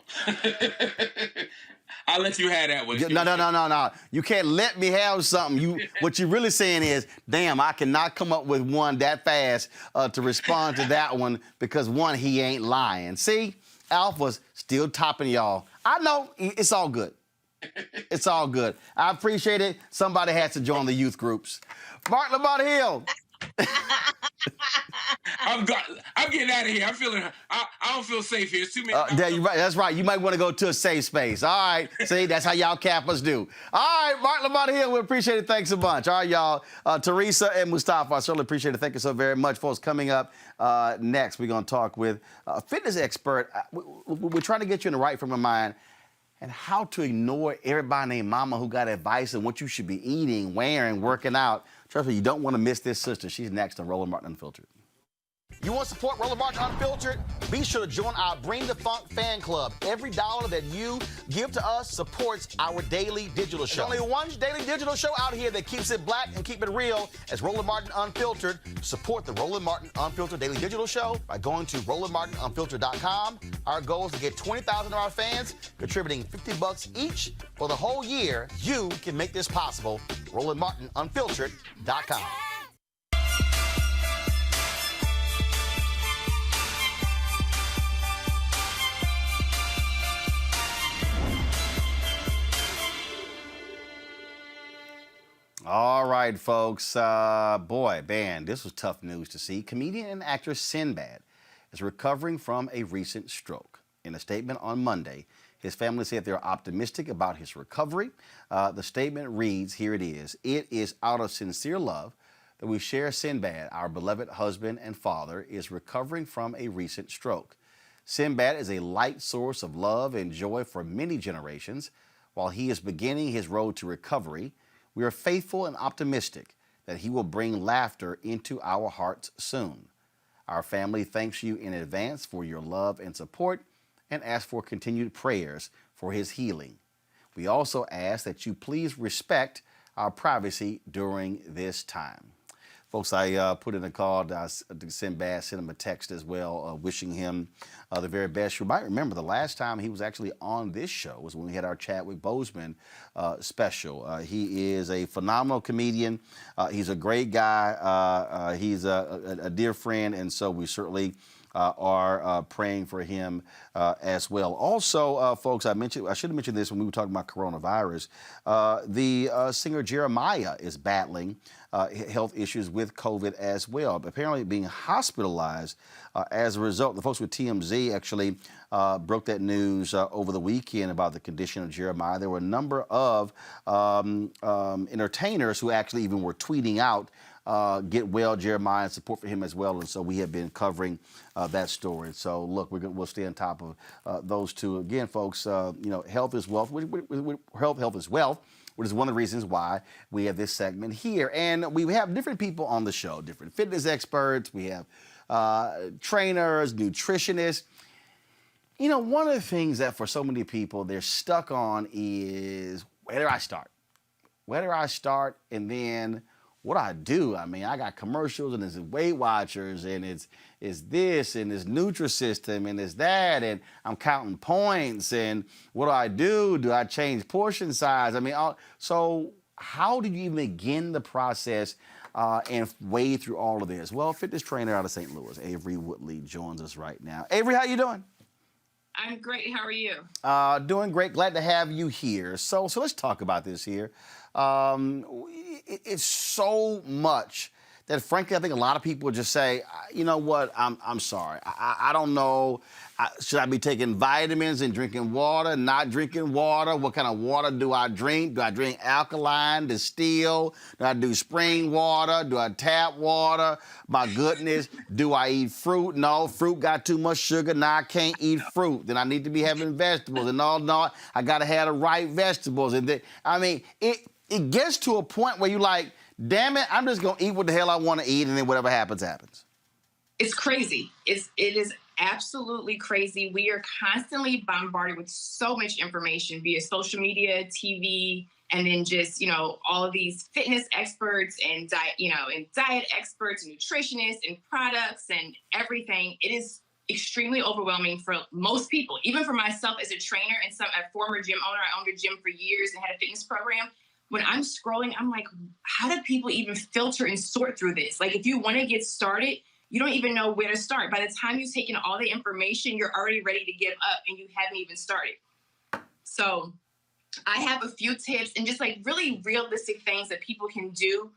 I'll let you have that one. No. You can't let me have something. What you're really saying is, damn, I cannot come up with one that fast to respond to that one because, one, he ain't lying. See, Alpha's still topping y'all. I know. It's all good. It's all good. I appreciate it. Somebody has to join the youth groups. Marc Lamont Hill. I'm getting out of here. I don't feel safe here. It's too many. You're right. That's right. You might want to go to a safe space. All right. See, that's how y'all Kappas do. All right, Marc Lamont Hill, we appreciate it. Thanks a bunch. All right, y'all. Teresa and Mustafa, I certainly appreciate it. Thank you so very much, folks. Coming up next, we're going to talk with a fitness expert. We're trying to get you in the right frame of mind and how to ignore everybody named Mama who got advice on what you should be eating, wearing, working out. Trust me, you don't want to miss this sister. She's next on Roland Martin Unfiltered. You want to support Roland Martin Unfiltered? Be sure to join our Bring the Funk fan club. Every dollar that you give to us supports our daily digital show. There's only one daily digital show out here that keeps it black and keep it real as Roland Martin Unfiltered. Support the Roland Martin Unfiltered daily digital show by going to RolandMartinUnfiltered.com. Our goal is to get 20,000 of our fans contributing $50 each for the whole year. You can make this possible. RolandMartinUnfiltered.com. All right, folks. Boy, man, this was tough news to see. Comedian and actor Sinbad is recovering from a recent stroke. In a statement on Monday, his family said they're optimistic about his recovery. The statement reads, here it is out of sincere love that we share Sinbad, our beloved husband and father, is recovering from a recent stroke. Sinbad is a light source of love and joy for many generations. While he is beginning his road to recovery, we are faithful and optimistic that he will bring laughter into our hearts soon. Our family thanks you in advance for your love and support and asks for continued prayers for his healing. We also ask that you please respect our privacy during this time. Folks, I put in a call to Sinbad, sent him a text as well, wishing him the very best. You might remember the last time he was actually on this show was when we had our Chadwick Boseman special. He is a phenomenal comedian. He's a great guy. He's a dear friend, and so we certainly are praying for him as well. Also, folks, I should have mentioned this when we were talking about coronavirus. The singer Jeremiah is battling health issues with COVID as well, apparently being hospitalized as a result. The folks with TMZ actually broke that news over the weekend about the condition of Jeremiah. There were a number of entertainers who actually even were tweeting out get well, Jeremiah, and support for him as well. And so we have been covering that story. So look, we'll stay on top of those two. Again, folks, health is wealth. Health is wealth, which is one of the reasons why we have this segment here. And we have different people on the show, different fitness experts. We have trainers, nutritionists. You know, one of the things that for so many people they're stuck on is, where do I start? Where do I start? And then what I do? I mean, I got commercials and there's Weight Watchers and it's this and it's Nutrisystem and it's that and I'm counting points and what do? Do I change portion size? I mean, so how do you even begin the process and wade through all of this? Well, fitness trainer out of St. Louis, Averi Woodley, joins us right now. Averi, how you doing? I'm great. How are you? Doing great. Glad to have you here. So let's talk about this here. It's so much that, frankly, I think a lot of people just say, you know what, I'm sorry. I don't know. Should I be taking vitamins and drinking water, not drinking water? What kind of water do I drink? Do I drink alkaline, distilled? Do I do spring water? Do I tap water? My goodness. Do I eat fruit? No, fruit got too much sugar. Now I can't eat fruit. Then I need to be having vegetables. And no, I got to have the right vegetables. And then, I mean, it gets to a point where you're like, damn it, I'm just going to eat what the hell I want to eat, and then whatever happens, happens. It's crazy. It is absolutely crazy. We are constantly bombarded with so much information via social media, TV, and then just, all of these fitness experts and diet experts and nutritionists and products and everything. It is extremely overwhelming for most people, even for myself as a trainer and a former gym owner. I owned a gym for years and had a fitness program. When I'm scrolling, I'm like, how do people even filter and sort through this? Like, if you want to get started, you don't even know where to start. By the time you've taken all the information, you're already ready to give up and you haven't even started. So I have a few tips and just like really realistic things that people can do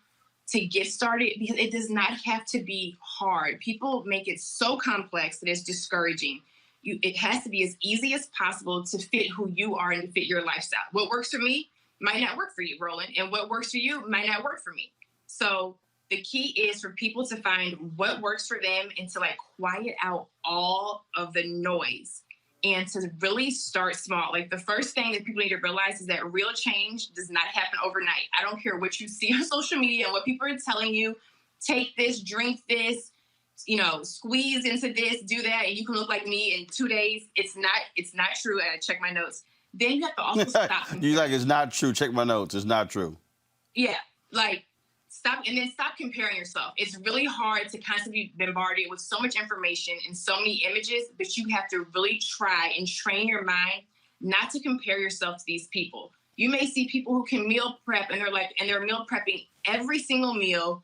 to get started, because it does not have to be hard. People make it so complex that it's discouraging. It has to be as easy as possible to fit who you are and to fit your lifestyle. What works for me might not work for you, Roland, and what works for you might not work for me. So the key is for people to find what works for them and to quiet out all of the noise and to really start small. Like, the first thing that people need to realize is that real change does not happen overnight. I don't care what you see on social media and what people are telling you. Take this, drink this, squeeze into this, do that, and you can look like me in 2 days. It's not true. And I check my notes. Then you have to also stop. You're like, it's not true. Check my notes. It's not true. Yeah. Stop comparing yourself. It's really hard to constantly be bombarded with so much information and so many images, but you have to really try and train your mind not to compare yourself to these people. You may see people who can meal prep and they're meal prepping every single meal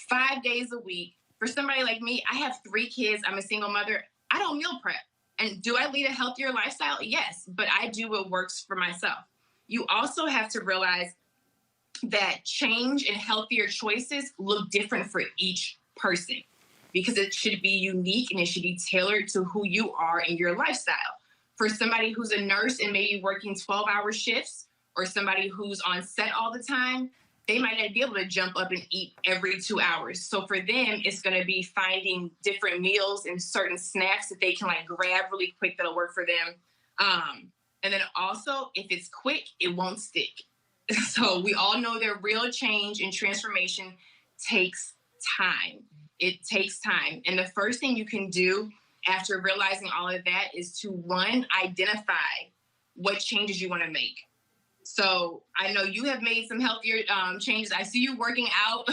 5 days a week. For somebody like me, I have 3 kids. I'm a single mother. I don't meal prep. And do I lead a healthier lifestyle? Yes, but I do what works for myself. You also have to realize that change and healthier choices look different for each person because it should be unique and it should be tailored to who you are and your lifestyle. For somebody who's a nurse and maybe working 12-hour shifts, or somebody who's on set all the time, they might not be able to jump up and eat every 2 hours. So for them, it's going to be finding different meals and certain snacks that they can like grab really quick that'll work for them. And then also, if it's quick, it won't stick. So we all know that real change and transformation takes time. It takes time. And the first thing you can do after realizing all of that is to, one, identify what changes you want to make. So I know you have made some healthier changes. I see you working out.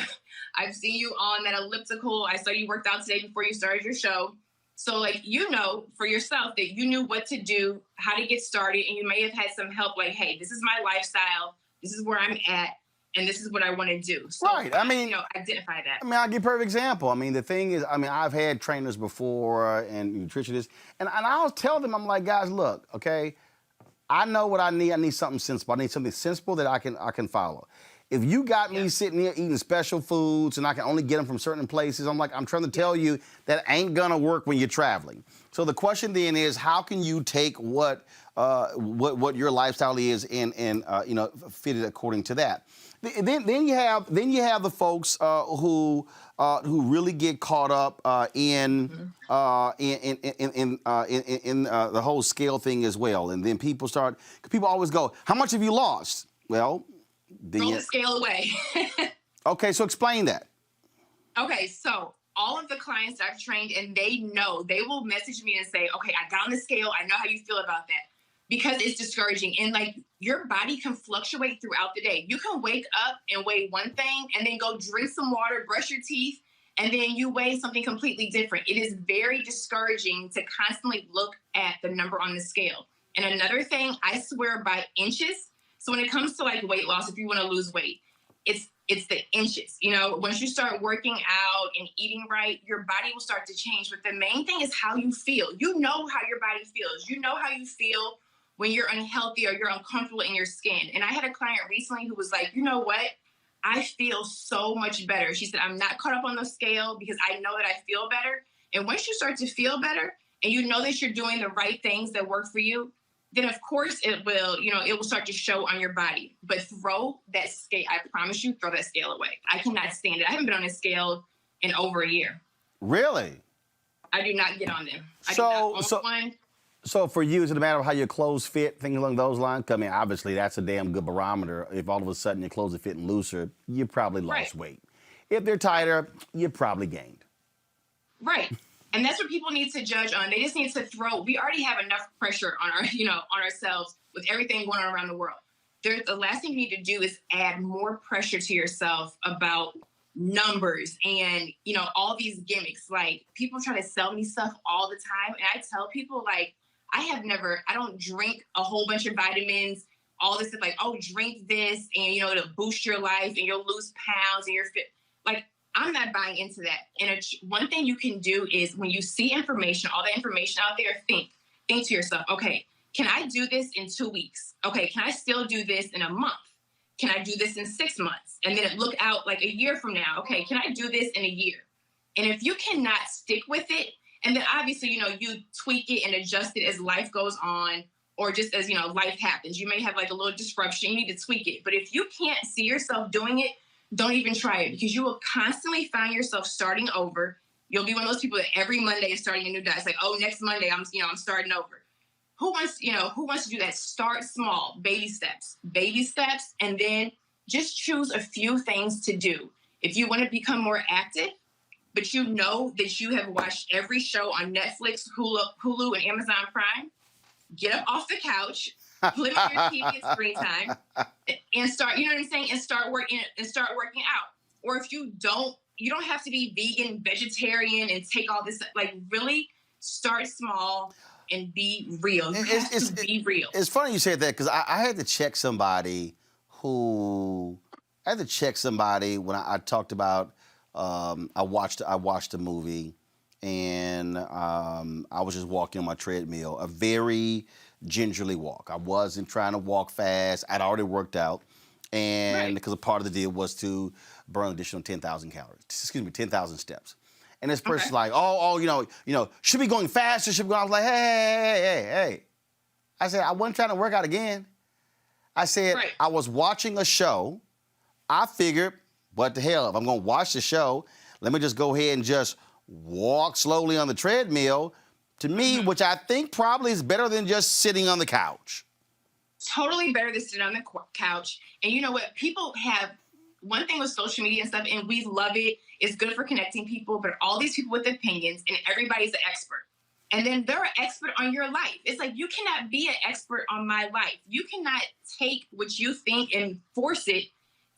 I've seen you on that elliptical. I saw you worked out today before you started your show. So like, you know, for yourself that you knew what to do, how to get started, and you may have had some help like, hey, this is my lifestyle. This is where I'm at, and this is what I want to do. So, right. I mean, you know, identify that. I mean, I'll give a perfect example. I mean, the thing is, I mean, I've had trainers before and nutritionists, and I'll tell them, I'm like, guys, look, okay, I know what I need. I need something sensible. I need something sensible that I can follow. If you got me sitting here eating special foods and I can only get them from certain places, I'm trying to tell you that ain't gonna work when you're traveling. So the question then is, how can you take what your lifestyle is and you know, fit it according to that? Then you have the folks who really get caught up in the whole scale thing as well, and then people always go, how much have you lost? Well, roll the scale away. Okay, so explain that. Okay, so all of the clients I've trained, and they know, they will message me and say, okay, I got on the scale. I know how you feel about that. Because it's discouraging. And like, your body can fluctuate throughout the day. You can wake up and weigh one thing and then go drink some water, brush your teeth, and then you weigh something completely different. It is very discouraging to constantly look at the number on the scale. And another thing, I swear by inches. So when it comes to like weight loss, if you want to lose weight, it's the inches. You know, once you start working out and eating right, your body will start to change. But the main thing is how you feel. You know how your body feels. You know how you feel when you're unhealthy or you're uncomfortable in your skin. And I had a client recently who was like, you know what? I feel so much better. She said, I'm not caught up on the scale because I know that I feel better. And once you start to feel better and you know that you're doing the right things that work for you, then of course it will start to show on your body. But throw that scale, I promise you, throw that scale away. I cannot stand it. I haven't been on a scale in over a year. Really? I do not get on them. I do not own one. So for you, is it a matter of how your clothes fit, things along those lines? I mean, obviously, that's a damn good barometer. If all of a sudden your clothes are fitting looser, you probably lost weight. If they're tighter, you probably gained. Right. And that's what people need to judge on. They just need to we already have enough pressure on on ourselves with everything going on around the world. The last thing you need to do is add more pressure to yourself about numbers and, all these gimmicks. Like, people try to sell me stuff all the time. And I tell people, like, I don't drink a whole bunch of vitamins, all this stuff, like, oh, drink this and, it'll boost your life and you'll lose pounds and you're fit. Like, I'm not buying into that. And one thing you can do is when you see information, all the information out there, think to yourself, okay, can I do this in 2 weeks? Okay, can I still do this in a month? Can I do this in 6 months? And then look out like a year from now. Okay, can I do this in a year? And if you cannot stick with it, and then obviously, you tweak it and adjust it as life goes on, or just as, life happens. You may have like a little disruption. You need to tweak it. But if you can't see yourself doing it, don't even try it, because you will constantly find yourself starting over. You'll be one of those people that every Monday is starting a new diet. It's like, oh, next Monday I'm starting over. Who wants to do that? Start small, baby steps, and then just choose a few things to do. If you want to become more active, but you know that you have watched every show on Netflix, Hulu, and Amazon Prime, get up off the couch, limit your TV and screen time, and start, and start working out. Or if you don't have to be vegan, vegetarian, and take all this, like, really start small and be real. You have to be real. It's funny you said that, because I had to check somebody when I talked about, I watched a movie, and I was just walking on my treadmill, a very gingerly walk. I wasn't trying to walk fast. I'd already worked out. And because a part of the deal was to burn an additional 10,000 calories. 10,000 steps. And this person's like, you know, should be going faster, should be going. I was like, hey. I said, I wasn't trying to work out again. I said, I was watching a show. I figured, what the hell, if I'm going to watch the show, let me just go ahead and just walk slowly on the treadmill. To me, which I think probably is better than just sitting on the couch. Totally better than sitting on the couch. And you know what? People have one thing with social media and stuff, and we love it. It's good for connecting people, but all these people with opinions, and everybody's an expert. And then they're an expert on your life. It's like, you cannot be an expert on my life. You cannot take what you think and force it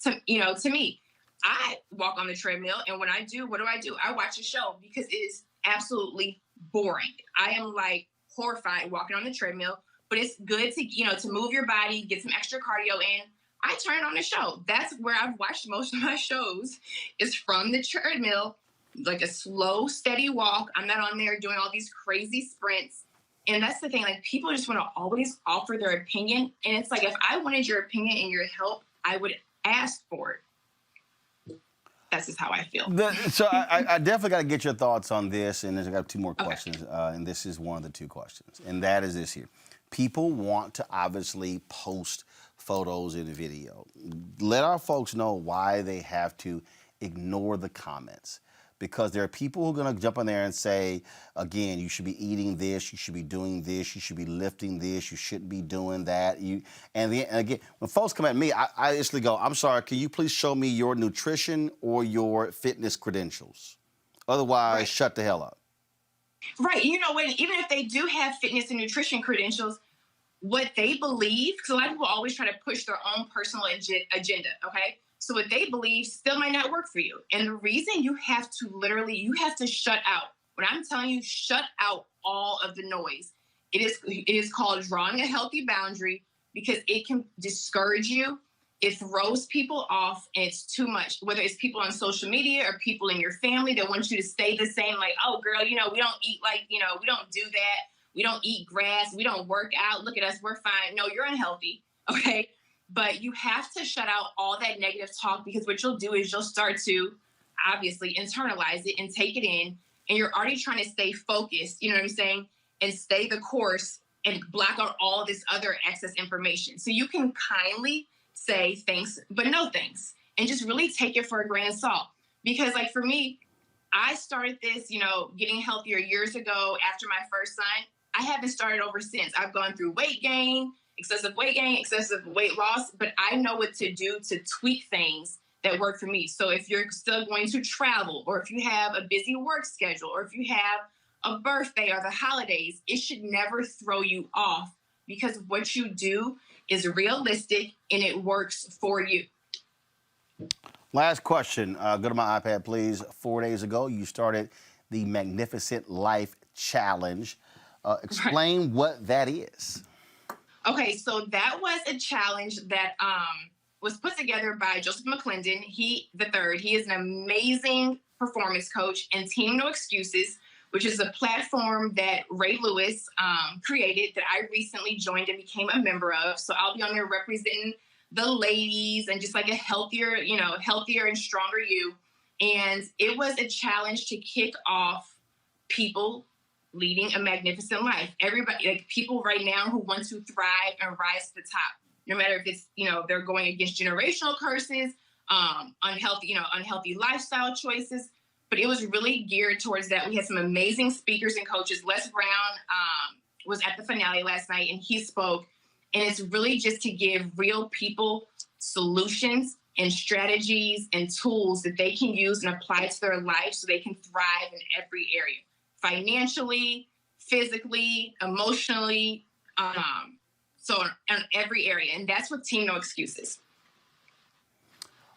to me. I walk on the treadmill, and when I do, what do? I watch a show because it is absolutely boring. I am like horrified walking on the treadmill, but it's good to move your body, get some extra cardio in. I turn on a show. That's where I've watched most of my shows, is from the treadmill, like a slow, steady walk. I'm not on there doing all these crazy sprints. And that's the thing, like, people just want to always offer their opinion. And it's like, if I wanted your opinion and your help, I would ask for it. That's just how I feel. So I definitely got to get your thoughts on this. And I got two more questions. And this is one of the two questions. And that is this here. People want to obviously post photos and video. Let our folks know why they have to ignore the comments. Because there are people who are going to jump in there and say, again, you should be eating this, you should be doing this, you should be lifting this, you shouldn't be doing that. And again, when folks come at me, I instantly go, I'm sorry, can you please show me your nutrition or your fitness credentials? Otherwise, shut the hell up. Right. You know, even if they do have fitness and nutrition credentials, what they believe, because a lot of people always try to push their own personal agenda, okay? So what they believe still might not work for you. And the reason you have to shut out, when I'm telling you, shut out all of the noise. It is called drawing a healthy boundary, because it can discourage you. It throws people off, and it's too much. Whether it's people on social media or people in your family that want you to stay the same, like, oh, girl, we don't eat we don't do that. We don't eat grass. We don't work out. Look at us. We're fine. No, you're unhealthy. Okay. But you have to shut out all that negative talk, because what you'll do is you'll start to obviously internalize it and take it in. And you're already trying to stay focused, you know what I'm saying? And stay the course and block out all this other excess information. So you can kindly say thanks, but no thanks. And just really take it for a grain of salt. Because like for me, I started this, getting healthier years ago after my first son. I haven't started over since. I've gone through excessive weight loss, but I know what to do to tweak things that work for me. So if you're still going to travel, or if you have a busy work schedule, or if you have a birthday or the holidays, it should never throw you off, because what you do is realistic and it works for you. Last question. Go to my iPad, please. 4 days ago, you started the Magnificent Life Challenge. Explain what that is. Okay, so that was a challenge that was put together by Joseph McClendon. He is an amazing performance coach, and Team No Excuses, which is a platform that Ray Lewis created, that I recently joined and became a member of. So I'll be on there representing the ladies and just like a healthier and stronger you. And it was a challenge to kick off people leading a magnificent life. Everybody, like people right now who want to thrive and rise to the top, no matter if it's, they're going against generational curses, unhealthy lifestyle choices. But it was really geared towards that. We had some amazing speakers and coaches. Les Brown was at the finale last night, and he spoke. And it's really just to give real people solutions and strategies and tools that they can use and apply to their life so they can thrive in every area. Financially, physically, emotionally, so in every area. And that's what Team No Excuses.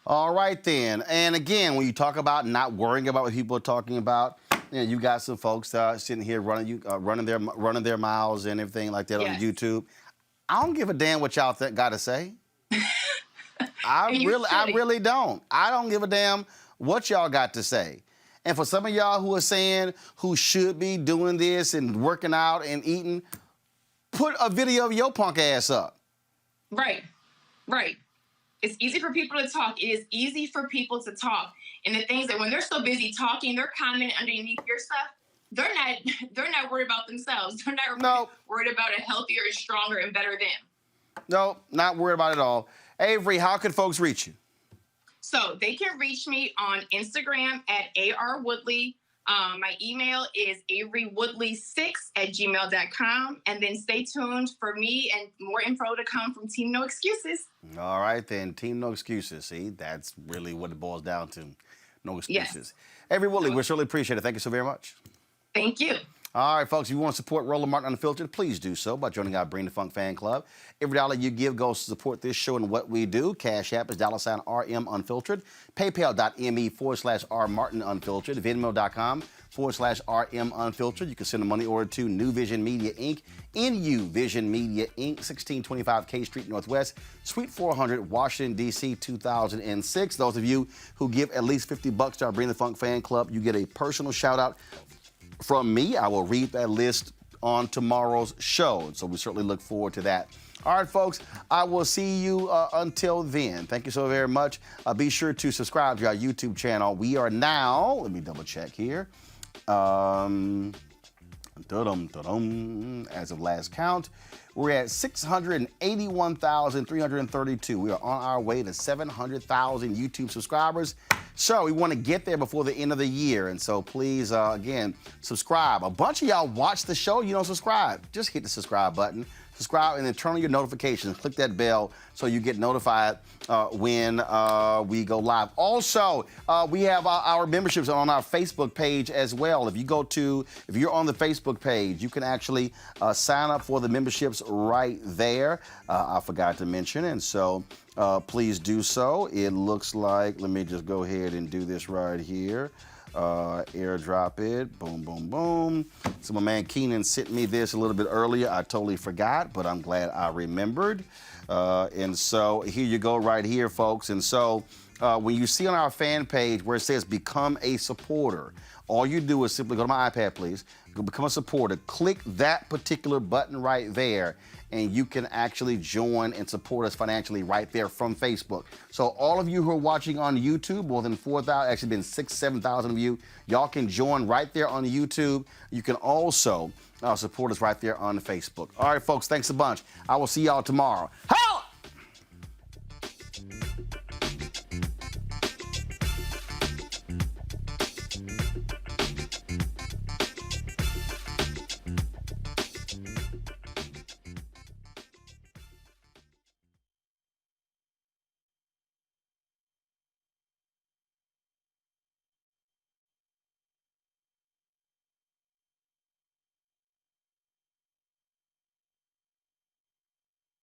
All right, then. And again, when you talk about not worrying about what people are talking about, you got some folks sitting here running their miles and everything like that on YouTube. I don't give a damn what y'all got to say. I really don't. I don't give a damn what y'all got to say. And for some of y'all who are saying who should be doing this and working out and eating, put a video of your punk ass up. Right. It's easy for people to talk. It is easy for people to talk. And the things that when they're so busy talking, they're commenting underneath your stuff. They're not worried about themselves. They're not worried about a healthier, stronger, and better them. No, not worried about it at all. Avery, how can folks reach you? So they can reach me on Instagram at AR Woodley. My email is averiwoodley6@gmail.com. And then stay tuned for me and more info to come from Team No Excuses. All right, then. Team No Excuses. See, that's really what it boils down to. No excuses. Yes. Averi Woodley, we certainly appreciate it. Thank you so very much. Thank you. All right, folks, if you want to support Roland Martin Unfiltered, please do so by joining our Bring the Funk fan club. Every dollar you give goes to support this show and what we do. Cash App is $RM Unfiltered. PayPal.me/R Martin Unfiltered. Venmo.com/RM Unfiltered. You can send a money order to New Vision Media Inc. NU Vision Media Inc. 1625 K Street Northwest, Suite 400, Washington, D.C. 2006. Those of you who give at least $50 to our Bring the Funk fan club, you get a personal shout out from me. I will read that list on tomorrow's show. So we certainly look forward to that. All right, folks, I will see you until then. Thank you so very much. Be sure to subscribe to our YouTube channel. We are now, let me double check here. As of last count, we're at 681,332. We are on our way to 700,000 YouTube subscribers. So we want to get there before the end of the year. And so please, again, subscribe. A bunch of y'all watch the show, you don't subscribe. Just hit the subscribe button. Subscribe and then turn on your notifications. Click that bell so you get notified when we go live. Also, we have our memberships on our Facebook page as well. If you're on the Facebook page, you can actually sign up for the memberships right there. I forgot to mention, and so please do so. It looks like, let me just go ahead and do this right here. Airdrop it, boom, boom, boom. So my man Keenan sent me this a little bit earlier. I totally forgot, but I'm glad I remembered. And so here you go right here, folks. And so when you see on our fan page where it says become a supporter, all you do is simply go to my iPad, please. Go become a supporter. Click that particular button right there, and you can actually join and support us financially right there from Facebook. So all of you who are watching on YouTube, more than 4,000, actually been 6,000, 7,000 of you, y'all can join right there on YouTube. You can also support us right there on Facebook. All right, folks, thanks a bunch. I will see y'all tomorrow. How?